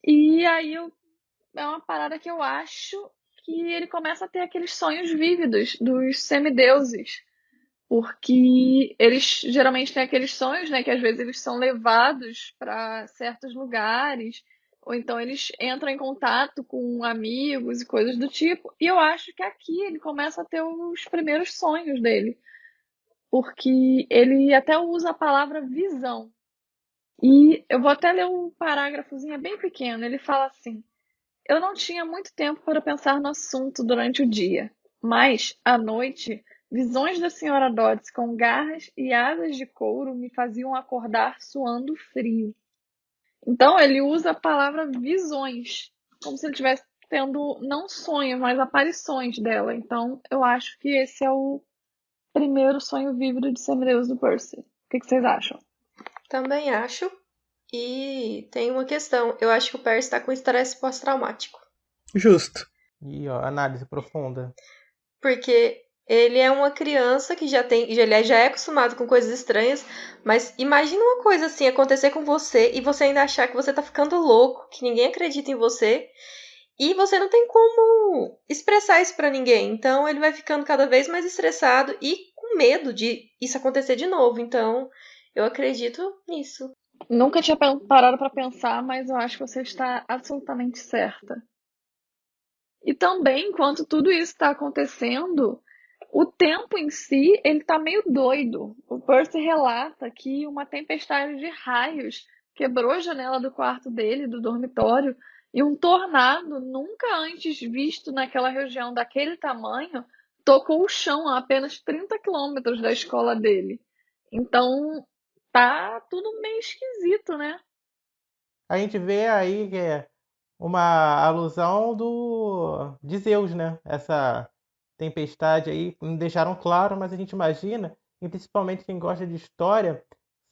E aí é uma parada que eu acho que ele começa a ter aqueles sonhos vívidos dos semideuses. Porque eles geralmente têm aqueles sonhos, né? Que às vezes eles são levados para certos lugares, ou então eles entram em contato com amigos e coisas do tipo. E eu acho que aqui ele começa a ter os primeiros sonhos dele. Porque ele até usa a palavra visão. E eu vou até ler um parágrafozinho bem pequeno. Ele fala assim: eu não tinha muito tempo para pensar no assunto durante o dia, mas, à noite, visões da senhora Dodds com garras e asas de couro me faziam acordar suando frio. Então, ele usa a palavra visões, como se ele estivesse tendo não sonhos, mas aparições dela. Então, eu acho que esse é primeiro sonho vívido de semideus do Percy. O que vocês acham? Também acho. E tem uma questão. Eu acho que o Percy tá com estresse pós-traumático. Justo. E ó, análise profunda. Porque ele é uma criança que ele já é acostumado com coisas estranhas, mas imagina uma coisa assim acontecer com você e você ainda achar que você tá ficando louco, que ninguém acredita em você, e você não tem como expressar isso pra ninguém. Então ele vai ficando cada vez mais estressado e com medo de isso acontecer de novo. Então eu acredito nisso. Nunca tinha parado para pensar, mas eu acho que você está absolutamente certa. E também, enquanto tudo isso está acontecendo, o tempo em si, ele está meio doido. O Percy relata que uma tempestade de raios quebrou a janela do quarto dele, do dormitório, e um tornado, nunca antes visto naquela região daquele tamanho, tocou o chão a apenas 30 quilômetros da escola dele. Então, tá tudo meio esquisito, né? A gente vê aí que é uma alusão de Zeus, né? Essa tempestade aí, não deixaram claro, mas a gente imagina, e principalmente quem gosta de história,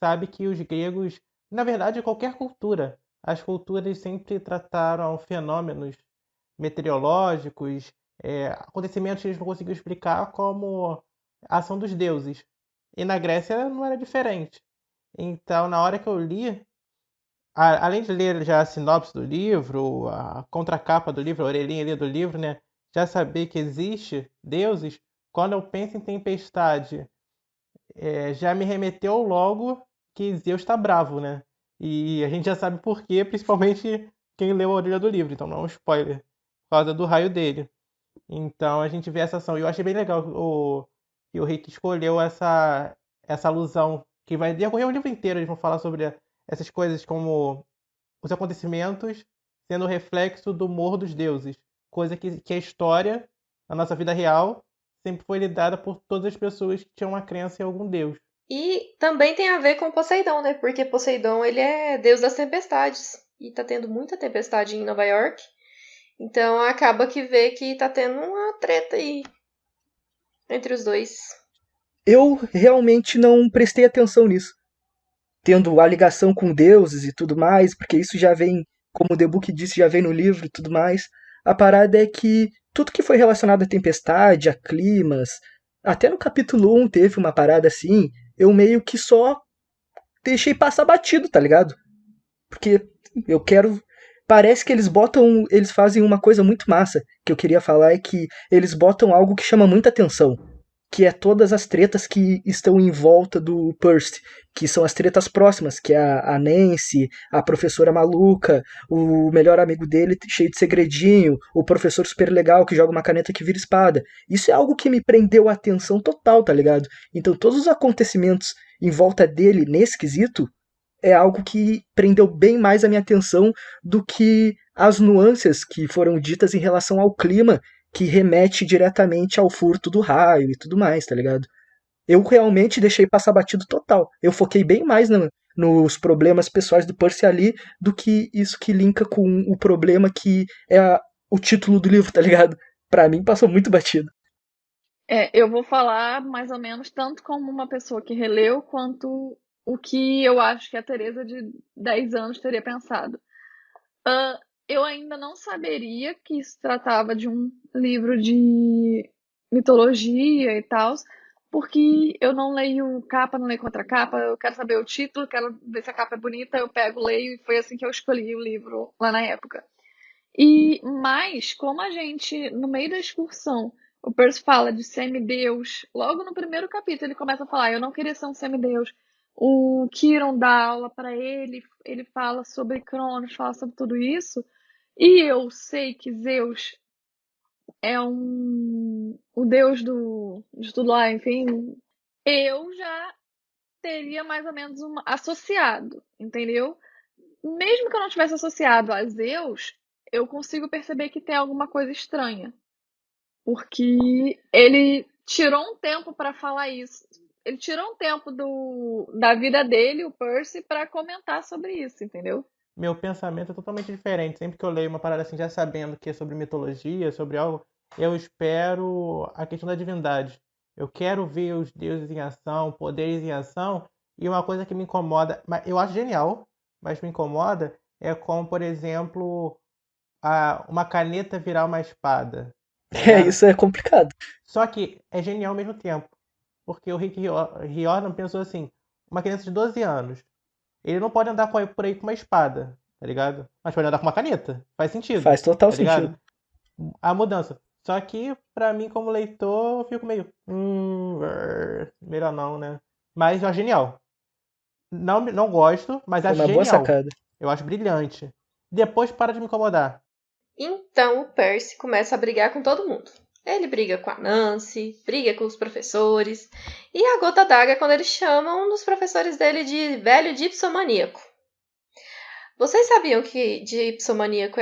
sabe que os gregos, na verdade, qualquer cultura, as culturas sempre trataram fenômenos meteorológicos, acontecimentos que eles não conseguiam explicar como a ação dos deuses. E na Grécia não era diferente. Então, na hora que eu li, além de ler já a sinopse do livro, a contracapa do livro, a orelhinha ali do livro, né? Já saber que existe deuses, quando eu penso em tempestade, já me remeteu logo que Zeus está bravo, né? E a gente já sabe por quê, principalmente quem leu a orelha do livro, então não é um spoiler, por causa do raio dele. Então a gente vê essa ação. E eu achei bem legal que o Rick escolheu essa alusão, que vai decorrer o livro inteiro. Eles vão falar sobre essas coisas como os acontecimentos sendo reflexo do humor dos deuses. Coisa que a história, a nossa vida real, sempre foi lidada por todas as pessoas que tinham uma crença em algum deus. E também tem a ver com Poseidon, né? Porque Poseidon, ele é deus das tempestades. E tá tendo muita tempestade em Nova York. Então acaba que vê que tá tendo uma treta aí entre os dois. Eu realmente não prestei atenção nisso. Tendo a ligação com deuses e tudo mais, porque isso já vem, como o The Book disse, já vem no livro e tudo mais. A parada é que tudo que foi relacionado à tempestade, a climas, até no capítulo 1 teve uma parada assim, eu meio que só deixei passar batido, tá ligado? Porque eu quero. Parece que eles fazem uma coisa muito massa. Que eu queria falar é que eles botam algo que chama muita atenção. Que é todas as tretas que estão em volta do Percy. Que são as tretas próximas, que é a Nancy, a professora maluca, o melhor amigo dele cheio de segredinho, o professor super legal que joga uma caneta que vira espada. Isso é algo que me prendeu a atenção total, tá ligado? Então todos os acontecimentos em volta dele nesse quesito é algo que prendeu bem mais a minha atenção do que as nuances que foram ditas em relação ao clima, que remete diretamente ao furto do raio e tudo mais, tá ligado? Eu realmente deixei passar batido total. Eu foquei bem mais nos problemas pessoais do Percy ali do que isso que linka com o problema que é o título do livro, tá ligado? Pra mim passou muito batido. Eu vou falar mais ou menos tanto como uma pessoa que releu, quanto o que eu acho que a Teresa de 10 anos teria pensado. Eu ainda não saberia que isso tratava de um livro de mitologia e tal, porque eu não leio capa, não leio contracapa, eu quero saber o título, quero ver se a capa é bonita, eu pego, leio, e foi assim que eu escolhi o livro lá na época. Mas, como a gente, no meio da excursão, o Percy fala de semideus, logo no primeiro capítulo ele começa a falar, eu não queria ser um semideus. O Quirón dá aula para ele fala sobre Cronos, fala sobre tudo isso. E eu sei que Zeus é o deus de tudo lá, enfim. Eu já teria mais ou menos associado, entendeu? Mesmo que eu não tivesse associado a Zeus, eu consigo perceber que tem alguma coisa estranha. Porque ele tirou um tempo para falar isso. Ele tirou um tempo da vida dele, o Percy, para comentar sobre isso, entendeu? Meu pensamento é totalmente diferente. Sempre que eu leio uma parada assim, já sabendo que é sobre mitologia, sobre algo, eu espero a questão da divindade. Eu quero ver os deuses em ação, poderes em ação. E uma coisa que me incomoda, eu acho genial, mas me incomoda, é como, por exemplo, uma caneta virar uma espada. Tá ligado? Isso é complicado. Só que é genial ao mesmo tempo. Porque o Rick Riordan pensou assim, uma criança de 12 anos, ele não pode andar por aí com uma espada, tá ligado? Mas pode andar com uma caneta. Faz sentido, Faz total tá ligado? sentido. A mudança. Só que, pra mim, como leitor, eu fico meio... melhor não, né? Mas eu acho genial. Não gosto, mas Foi acho uma boa genial. sacada. Eu acho brilhante. Depois para de me incomodar. Então o Percy começa a brigar com todo mundo. Ele briga com a Nancy, briga com os professores, e a gota d'água é quando eles chamam um dos professores dele de velho dipsomaníaco. Vocês sabiam que dipsomaníaco é